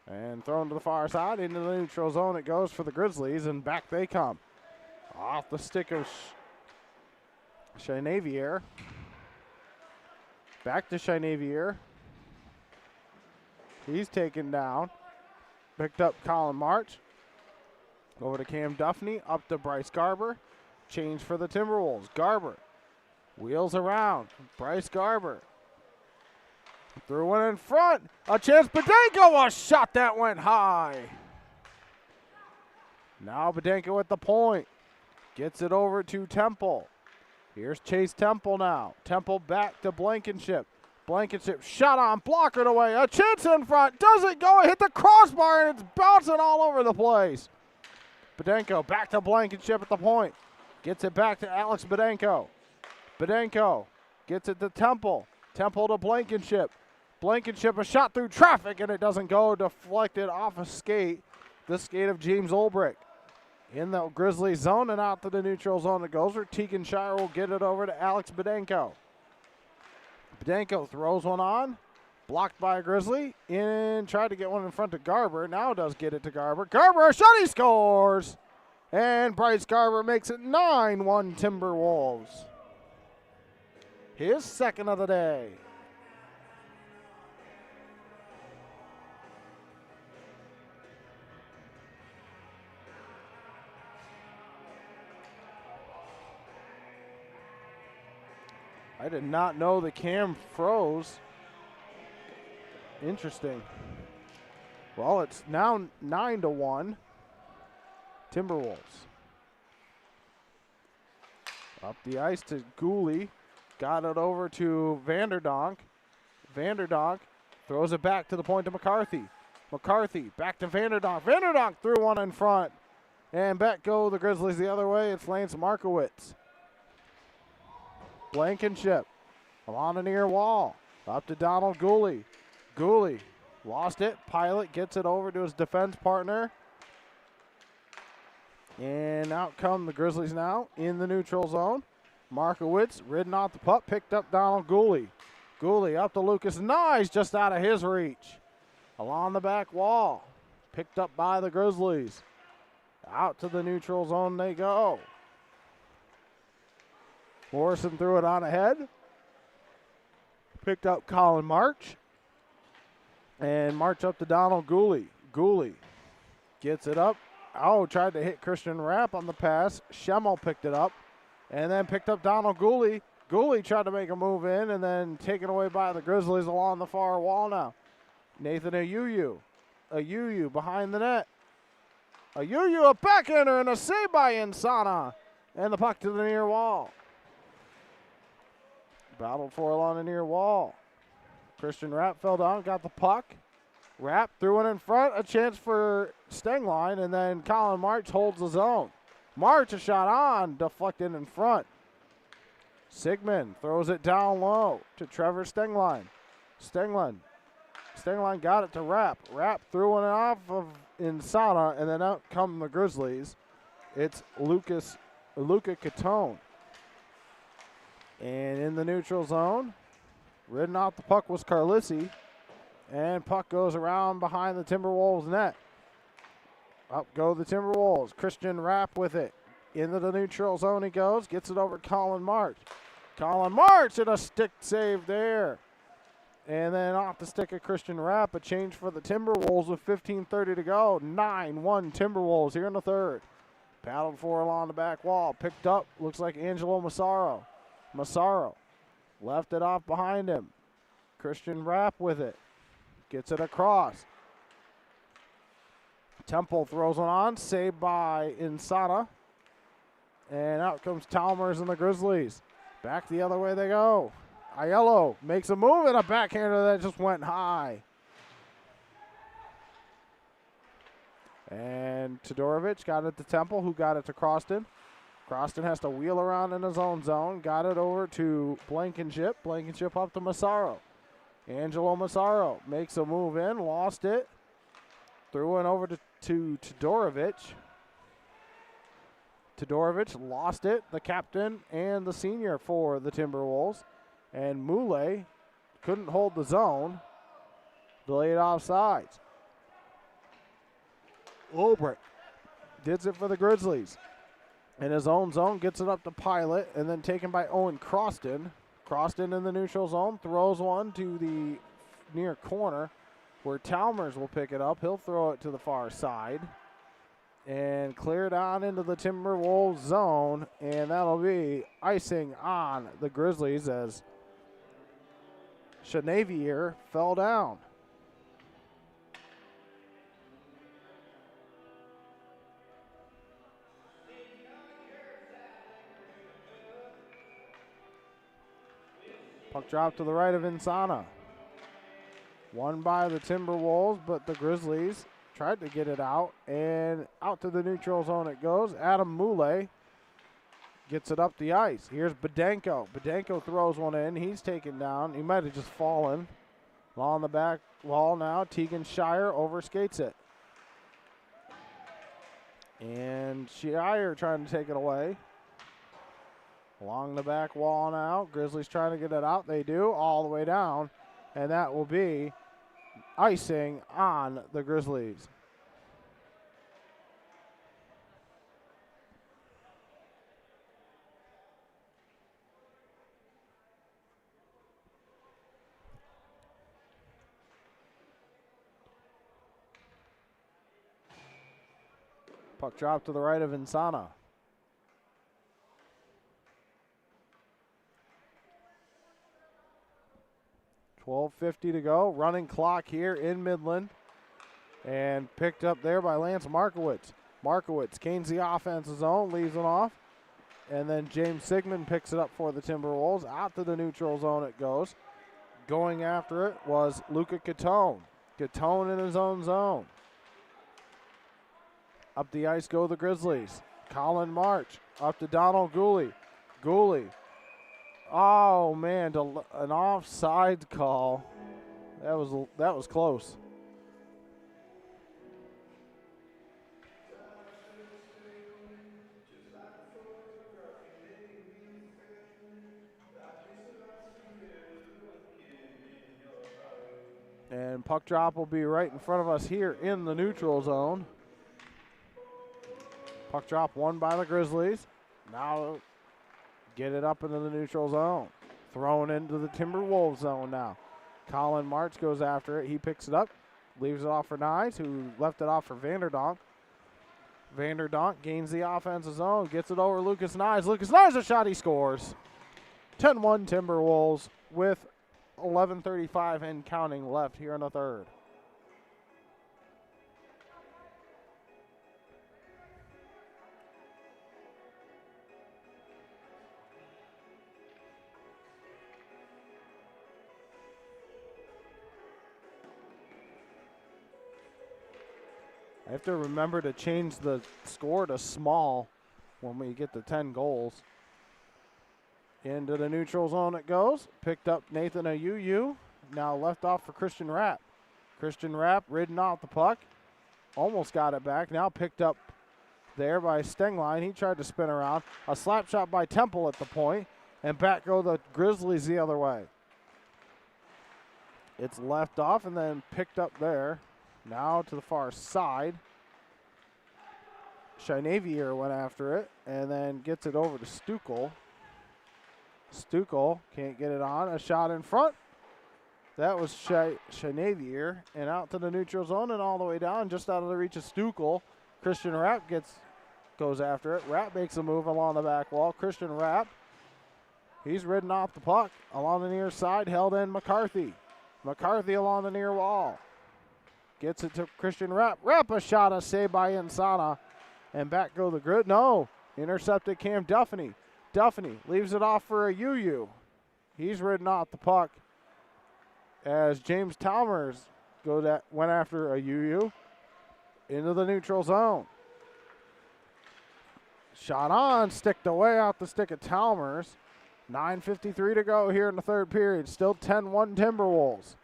And thrown to the far side. Into the neutral zone it goes for the Grizzlies, and back they come. Off the stick of Chinavier. Back to Chinavier. He's taken down. Picked up Colin March. Over to Cam Duffney. Up to Bryce Garber. Change for the Timberwolves. Garber wheels around. Bryce Garber. Threw one in front. A chance. Bedenko. A shot that went high. Now Bedenko at the point. Gets it over to Temple. Here's Chase Temple now. Temple back to Blankenship. Blankenship shot on, blockered away. A chance in front. Does it go? It hit the crossbar, and it's bouncing all over the place. Bedenko back to Blankenship at the point. Gets it back to Alex Bedenko. Bedenko gets it to Temple. Temple to Blankenship. Blankenship a shot through traffic, and it doesn't go. Deflected off a skate. The skate of James Olbrich. In the Grizzly zone and out to the neutral zone it goes, where Tegan Shire will get it over to Alex Bedenko. Bedenko throws one on, blocked by a Grizzly, and tried to get one in front of Garber. Now does get it to Garber. Garber, a shot, he scores! And Bryce Garber makes it 9-1 Timberwolves. His second of the day. I did not know the cam froze. Interesting. Well, it's now 9-1 Timberwolves. Up the ice to Gooley. Got it over to Vanderdonk. Vanderdonk throws it back to the point to McCarthy. McCarthy back to Vanderdonk. Vanderdonk threw one in front. And back go the Grizzlies the other way. It's Lance Markowitz. Blankenship along the near wall. Up to Donald Gooley. Gooley lost it. Pilot gets it over to his defense partner. And out come the Grizzlies now in the neutral zone. Markowitz ridden off the puck. Picked up Donald Gooley. Gooley up to Lucas Nyes, just out of his reach. Along the back wall. Picked up by the Grizzlies. Out to the neutral zone they go. Morrison threw it on ahead. Picked up Colin March. And March up to Donald Gooley. Gooley gets it up. Oh, tried to hit Christian Rapp on the pass. Schemmel picked it up. And then picked up Donald Gooley. Gooley tried to make a move in and then taken away by the Grizzlies along the far wall now. Nathan Ayuyu. Ayuyu behind the net. Ayuyu a backhander and a save by Insana. And the puck to the near wall. Battled for along the near wall. Christian Rapp fell down, got the puck. Rapp threw it in front, a chance for Stengline, and then Colin March holds the zone. March a shot on, deflected in front. Sigmund throws it down low to Trevor Stengline. Stengline got it to Rapp. Rapp threw one off of Insana, and then out come the Grizzlies. It's Luca Catone. And in the neutral zone, ridden off the puck was Carlissi. And puck goes around behind the Timberwolves net. Up go the Timberwolves. Christian Rapp with it. Into the neutral zone he goes. Gets it over to Colin March. Colin March and a stick save there. And then off the stick of Christian Rapp, a change for the Timberwolves with 15:30 to go. 9-1 Timberwolves here in the third. Paddled for along the back wall. Picked up, looks like Angelo Massaro. Massaro left it off behind him. Christian Rapp with it. Gets it across. Temple throws one on. Saved by Insana. And out comes Chalmers and the Grizzlies. Back the other way they go. Aiello makes a move and a backhander that just went high. And Todorovic got it to Temple, who got it to Croston. Croston has to wheel around in his own zone. Got it over to Blankenship. Blankenship up to Massaro. Angelo Massaro makes a move in, lost it. Threw it over to Todorovic. Todorovic lost it, the captain and the senior for the Timberwolves. And Mule couldn't hold the zone. Delayed offsides. Ulbrich gets it for the Grizzlies. In his own zone, gets it up to Pilot, and then taken by Owen Croston. Croston in the neutral zone, throws one to the near corner, where Chalmers will pick it up. He'll throw it to the far side. And cleared on into the Timberwolves zone, and that'll be icing on the Grizzlies as Chenavier fell down. Puck drop to the right of Insana. Won by the Timberwolves, but the Grizzlies tried to get it out, and out to the neutral zone it goes. Adam Mule gets it up the ice. Here's Bedenko. Bedenko throws one in. He's taken down. He might have just fallen. On the back wall now. Tegan Shire overskates it. And Shire trying to take it away. Along the back wall now. Grizzlies trying to get it out. They do, all the way down. And that will be icing on the Grizzlies. Puck drop to the right of Insana. .12:50 to go. Running clock here in Midland. And picked up there by Lance Markowitz. Markowitz gains the offensive zone, leaves it off. And then James Sigmund picks it up for the Timberwolves. Out to the neutral zone it goes. Going after it was Luca Catone. Catone in his own zone. Up the ice go the Grizzlies. Colin March up to Donald Gooley. Gooley. Oh, man, an offside call. That was close. And puck drop will be right in front of us here in the neutral zone. Puck drop won by the Grizzlies. Now get it up into the neutral zone. Thrown into the Timberwolves zone now. Colin March goes after it. He picks it up. Leaves it off for Nyes, who left it off for Vanderdonk. Vanderdonk gains the offensive zone. Gets it over Lucas Nyes. Lucas Nyes, a shot, he scores. 10-1 Timberwolves with 11:35 and counting left here in the third. I have to remember to change the score to small when we get to 10 goals. Into the neutral zone it goes. Picked up Nathan Ayuyu. Now left off for Christian Rapp. Christian Rapp ridden off the puck. Almost got it back. Now picked up there by Stengline. He tried to spin around. A slap shot by Temple at the point. And back go the Grizzlies the other way. It's left off and then picked up there. Now to the far side. Chenavier went after it and then gets it over to Stukel. Stukel can't get it on. A shot in front. That was Chenavier. And out to the neutral zone and all the way down just out of the reach of Stukel. Christian Rapp goes after it. Rapp makes a move along the back wall. Christian Rapp. He's ridden off the puck. Along the near side, held in McCarthy. McCarthy along the near wall. Gets it to Christian Rapp. Rapp a shot, a save by Insana. And back go the Grid. No. Intercepted Cam Duffney. Duffney leaves it off for a Ayuyu. He's ridden off the puck as James Talmers went after a UU into the neutral zone. Shot on, sticked away out the stick of Talmers. 9:53 to go here in the third period. Still 10-1 Timberwolves.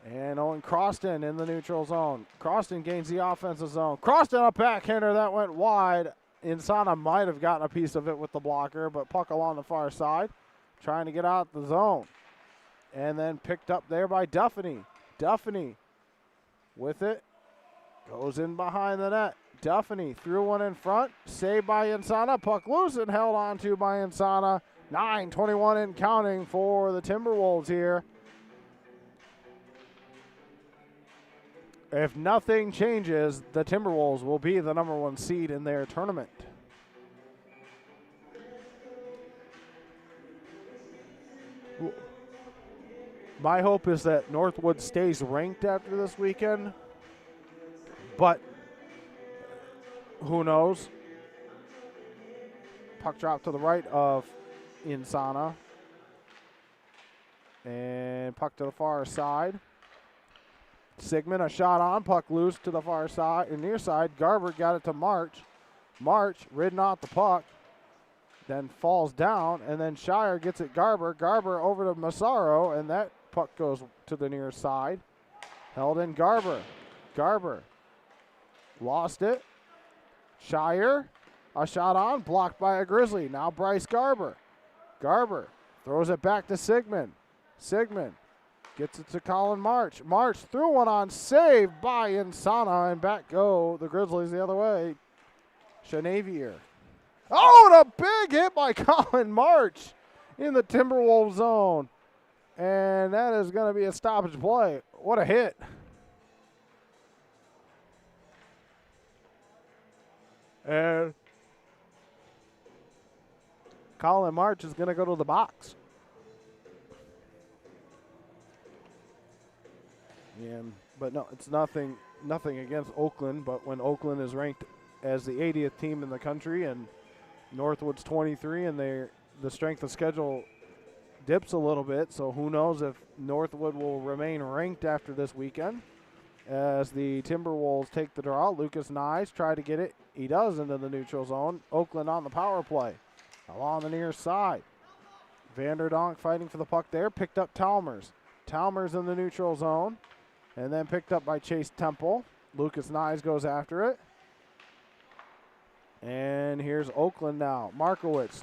And Owen Croston in the neutral zone. Croston gains the offensive zone. Croston a backhander that went wide. Insana might have gotten a piece of it with the blocker, but puck along the far side, trying to get out the zone. And then picked up there by Duffany. Duffany with it. Goes in behind the net. Duffany threw one in front. Saved by Insana. Puck loose and held on to by Insana. 9:21 and counting for the Timberwolves here. If nothing changes, the Timberwolves will be the number 1 seed in their tournament. My hope is that Northwood stays ranked after this weekend, but who knows? Puck drop to the right of Insana. And puck to the far side. Sigmund, a shot on, puck loose to the far side, near side. Garber got it to March. March ridden off the puck, then falls down, and then Shire gets it Garber. Garber over to Massaro, and that puck goes to the near side. Held in Garber. Garber lost it. Shire, a shot on, blocked by a Grizzly. Now Bryce Garber. Garber throws it back to Sigmund. Sigmund gets it to Colin March. March threw one on, saved by Insana, and back go the Grizzlies the other way. Chenavier. Oh, and a big hit by Colin March in the Timberwolves zone. And that is going to be a stoppage play. What a hit. And Colin March is going to go to the box. But no, it's nothing against Oakland, but when Oakland is ranked as the 80th team in the country and Northwood's 23 and the strength of schedule dips a little bit, so who knows if Northwood will remain ranked after this weekend. As the Timberwolves take the draw, Lucas Nyes tried to get it. He does into the neutral zone. Oakland on the power play. Along the near side. Vanderdonk fighting for the puck there. Picked up Talmers. Talmers in the neutral zone. And then picked up by Chase Temple. Lucas Nyes goes after it. And here's Oakland now. Markowitz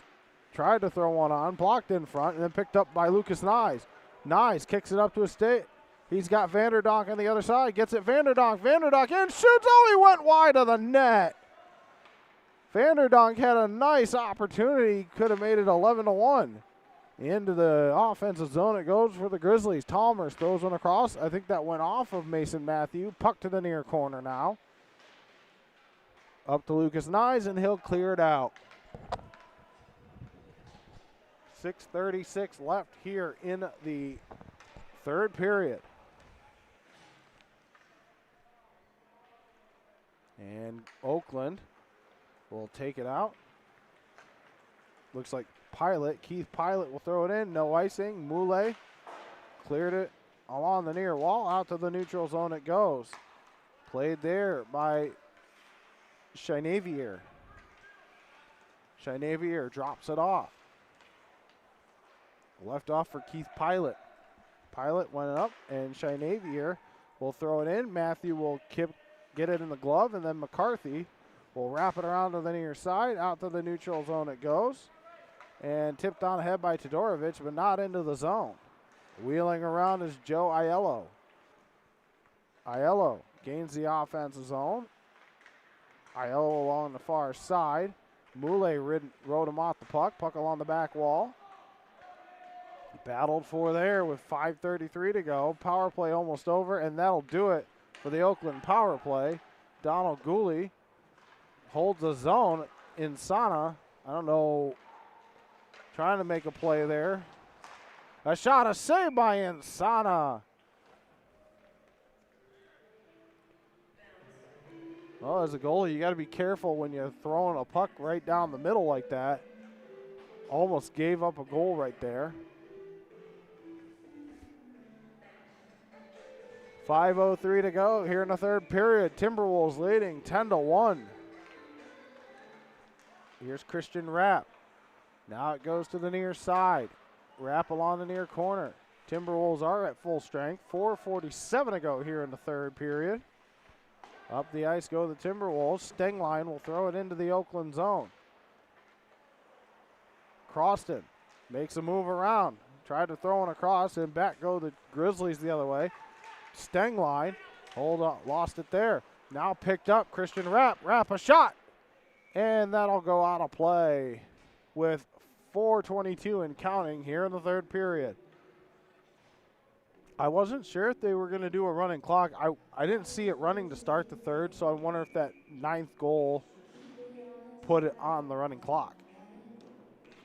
tried to throw one on. Blocked in front. And then picked up by Lucas Nyes. Nyes kicks it up to a state. He's got Vanderdonk on the other side. Gets it Vanderdonk. Vanderdonk in. Shoots. Oh, he went wide of the net. Vanderdonk had a nice opportunity. Could have made it 11-1. Into the offensive zone it goes for the Grizzlies. Talmers throws one across. I think that went off of Mason Matthew. Puck to the near corner now. Up to Lucas Nyes, and he'll clear it out. 6:36 left here in the third period. And Oakland will take it out. Looks like Keith Pilot will throw it in. No icing. Moulet cleared it along the near wall. Out to the neutral zone it goes. Played there by Chenavier. Chenavier drops it off. Left off for Keith Pilot. Pilot went up, and Chenavier will throw it in. Matthew will get it in the glove, and then McCarthy will wrap it around to the near side. Out to the neutral zone it goes. And tipped on ahead by Todorovic, but not into the zone. Wheeling around is Joe Aiello. Aiello gains the offensive zone. Aiello along the far side. Moulet rode him off the puck. Puck along the back wall. Battled for there with 5:33 to go. Power play almost over, and that'll do it for the Oakland power play. Donald Gooley holds the zone. Insana, I don't know, trying to make a play there. A shot, a save by Insana. Well, as a goalie, you got to be careful when you're throwing a puck right down the middle like that. almost gave up a goal right there. 5:03 to go here in the third period. Timberwolves leading 10-1. Here's Christian Rapp. Now it goes to the near side. Rapp along the near corner. Timberwolves are at full strength. 4:47 to go here in the third period. Up the ice go the Timberwolves. Stengline will throw it into the Oakland zone. Croston makes a move around. Tried to throw it across, and back go the Grizzlies the other way. Stengline, hold on, lost it there. Now picked up, Christian Rapp. Rapp a shot, and that'll go out of play with 4:22 and counting here in the third period. I wasn't sure if they were going to do a running clock. I didn't see it running to start the third, so I wonder if that 9th goal put it on the running clock.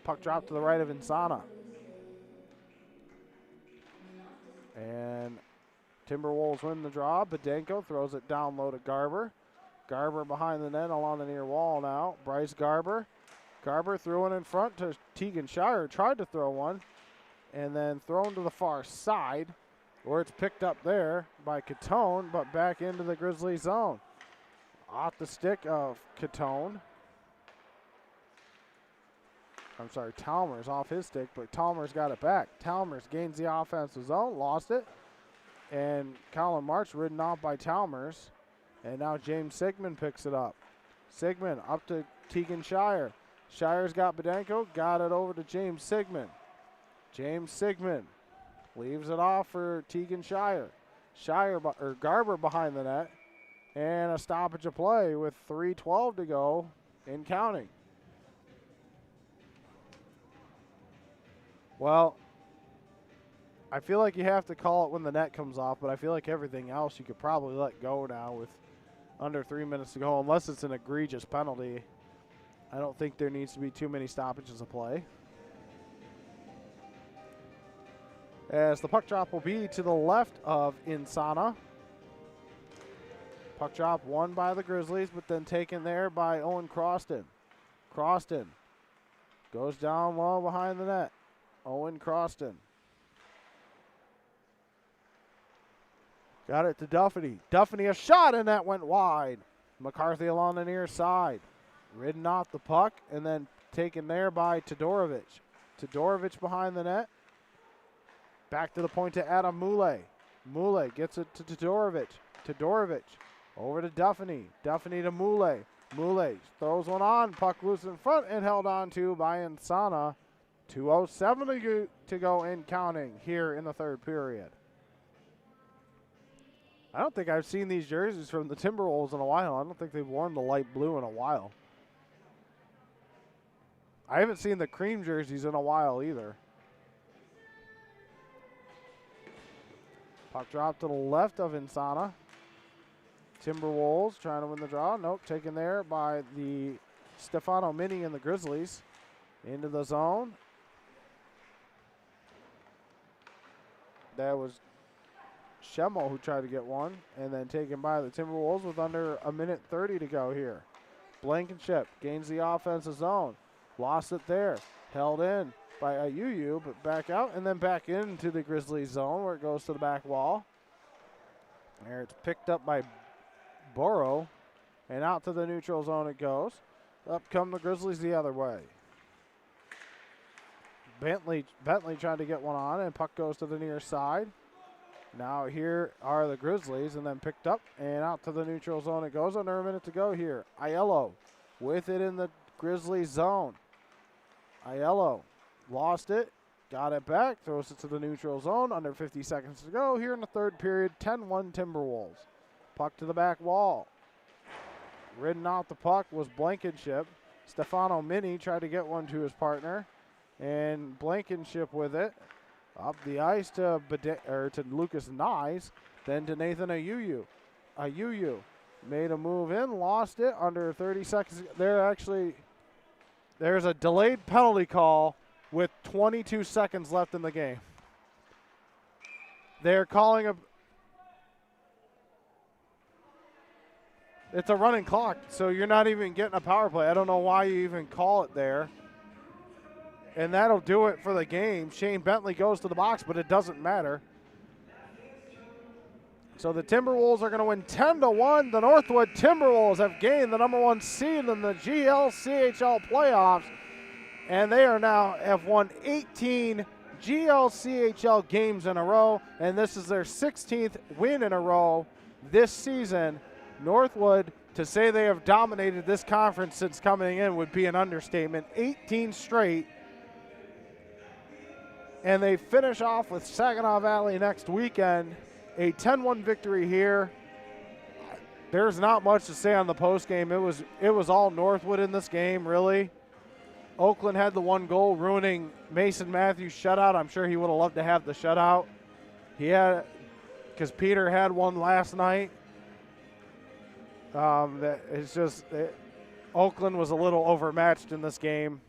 Puck dropped to the right of Insana. And Timberwolves win the draw. Bedenko throws it down low to Garber. Garber behind the net along the near wall now. Bryce Garber. Garber threw it in front to Tegan Shire. Tried to throw one. And then thrown to the far side, where it's picked up there by Catone, but back into the Grizzly zone. Off the stick of Catone. I'm sorry, Talmers off his stick, but Talmers got it back. Talmers gains the offensive zone, lost it. And Colin March ridden off by Talmers. And now James Sigmund picks it up. Sigmund up to Tegan Shire. Shire's got Bedenko, got it over to James Sigmund. James Sigmund leaves it off for Tegan Shire. Garber behind the net. And a stoppage of play with 3:12 to go in counting. Well, I feel like you have to call it when the net comes off, but I feel like everything else you could probably let go now with under 3 minutes to go, unless it's an egregious penalty. I don't think there needs to be too many stoppages of play. As the puck drop will be to the left of Insana. Puck drop won by the Grizzlies, but then taken there by Owen Croston. Croston goes down low behind the net. Owen Croston. Got it to Duffy. Duffy a shot, and that went wide. McCarthy along the near side. Ridden off the puck, and then taken there by Todorovic. Todorovic behind the net. Back to the point to Adam Mule. Mule gets it to Todorovic. Todorovic over to Duffy. Duffy to Mule. Mule throws one on. Puck loose in front and held on to by Insana. 2:07 to go in counting here in the third period. I don't think I've seen these jerseys from the Timberwolves in a while. I don't think they've worn the light blue in a while. I haven't seen the cream jerseys in a while either. Puck drop to the left of Insana. Timberwolves trying to win the draw. Nope, taken there by the Stefano Mini and the Grizzlies. Into the zone. That was Schemmel who tried to get one, and then taken by the Timberwolves with under 1:30 to go here. Blankenship gains the offensive zone. Lost it there. Held in by Ayuyu, but back out and then back into the Grizzlies zone where it goes to the back wall. There it's picked up by Burrow, and out to the neutral zone it goes. Up come the Grizzlies the other way. Bentley trying to get one on, and puck goes to the near side. Now here are the Grizzlies, and then picked up and out to the neutral zone it goes. Under a minute to go here. Aiello with it in the Grizzlies zone. Aiello lost it, got it back, throws it to the neutral zone. Under 50 seconds to go here in the third period. 10-1 Timberwolves. Puck to the back wall. Ridden out the puck was Blankenship. Stefano Mini tried to get one to his partner, and Blankenship with it. Up the ice to Lucas Nyes, then to Nathan Ayuyu. Ayuyu made a move in, lost it under 30 seconds. There's a delayed penalty call with 22 seconds left in the game. They're calling it's a running clock, so you're not even getting a power play. I don't know why you even call it there. And that'll do it for the game. Shane Bentley goes to the box, but it doesn't matter. So the Timberwolves are going to win 10-1. The Northwood Timberwolves have gained the #1 seed in the GLCHL playoffs, and they are now have won 18 GLCHL games in a row, and this is their 16th win in a row this season. Northwood, to say they have dominated this conference since coming in would be an understatement. 18 straight. And they finish off with Saginaw Valley next weekend. A 10-1 victory here. There's not much to say on the postgame. It was all Northwood in this game, really. Oakland had the 1 goal, ruining Mason Matthews' shutout. I'm sure he would have loved to have the shutout. He had, because Peter had one last night. Oakland was a little overmatched in this game,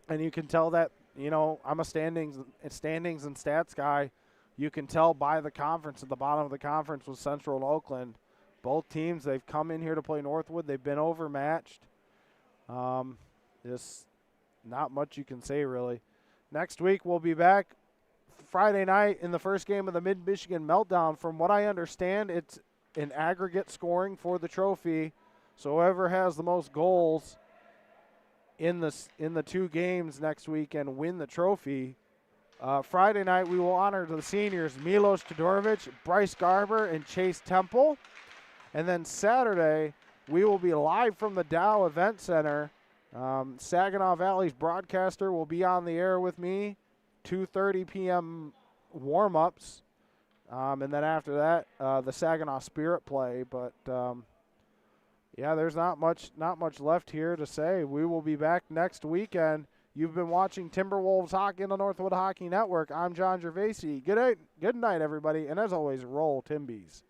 and you can tell that. You know, I'm a standings and stats guy. You can tell by the conference, at the bottom of the conference was Central and Oakland. Both teams, they've come in here to play Northwood. They've been overmatched. Just not much you can say, really. Next week, we'll be back Friday night in the first game of the Mid-Michigan Meltdown. From what I understand, it's an aggregate scoring for the trophy. So whoever has the most goals in the 2 games next week and win the trophy. Friday night, we will honor the seniors Milos Todorovic, Bryce Garber, and Chase Temple. And then Saturday, we will be live from the Dow Event Center. Saginaw Valley's broadcaster will be on the air with me, 2:30 p.m. warm-ups. And then after that, the Saginaw Spirit play. But, yeah, there's not much left here to say. We will be back next weekend. You've been watching Timberwolves Hockey on the Northwood Hockey Network. I'm John Gervasi. Good night, everybody. And as always, roll Timbies.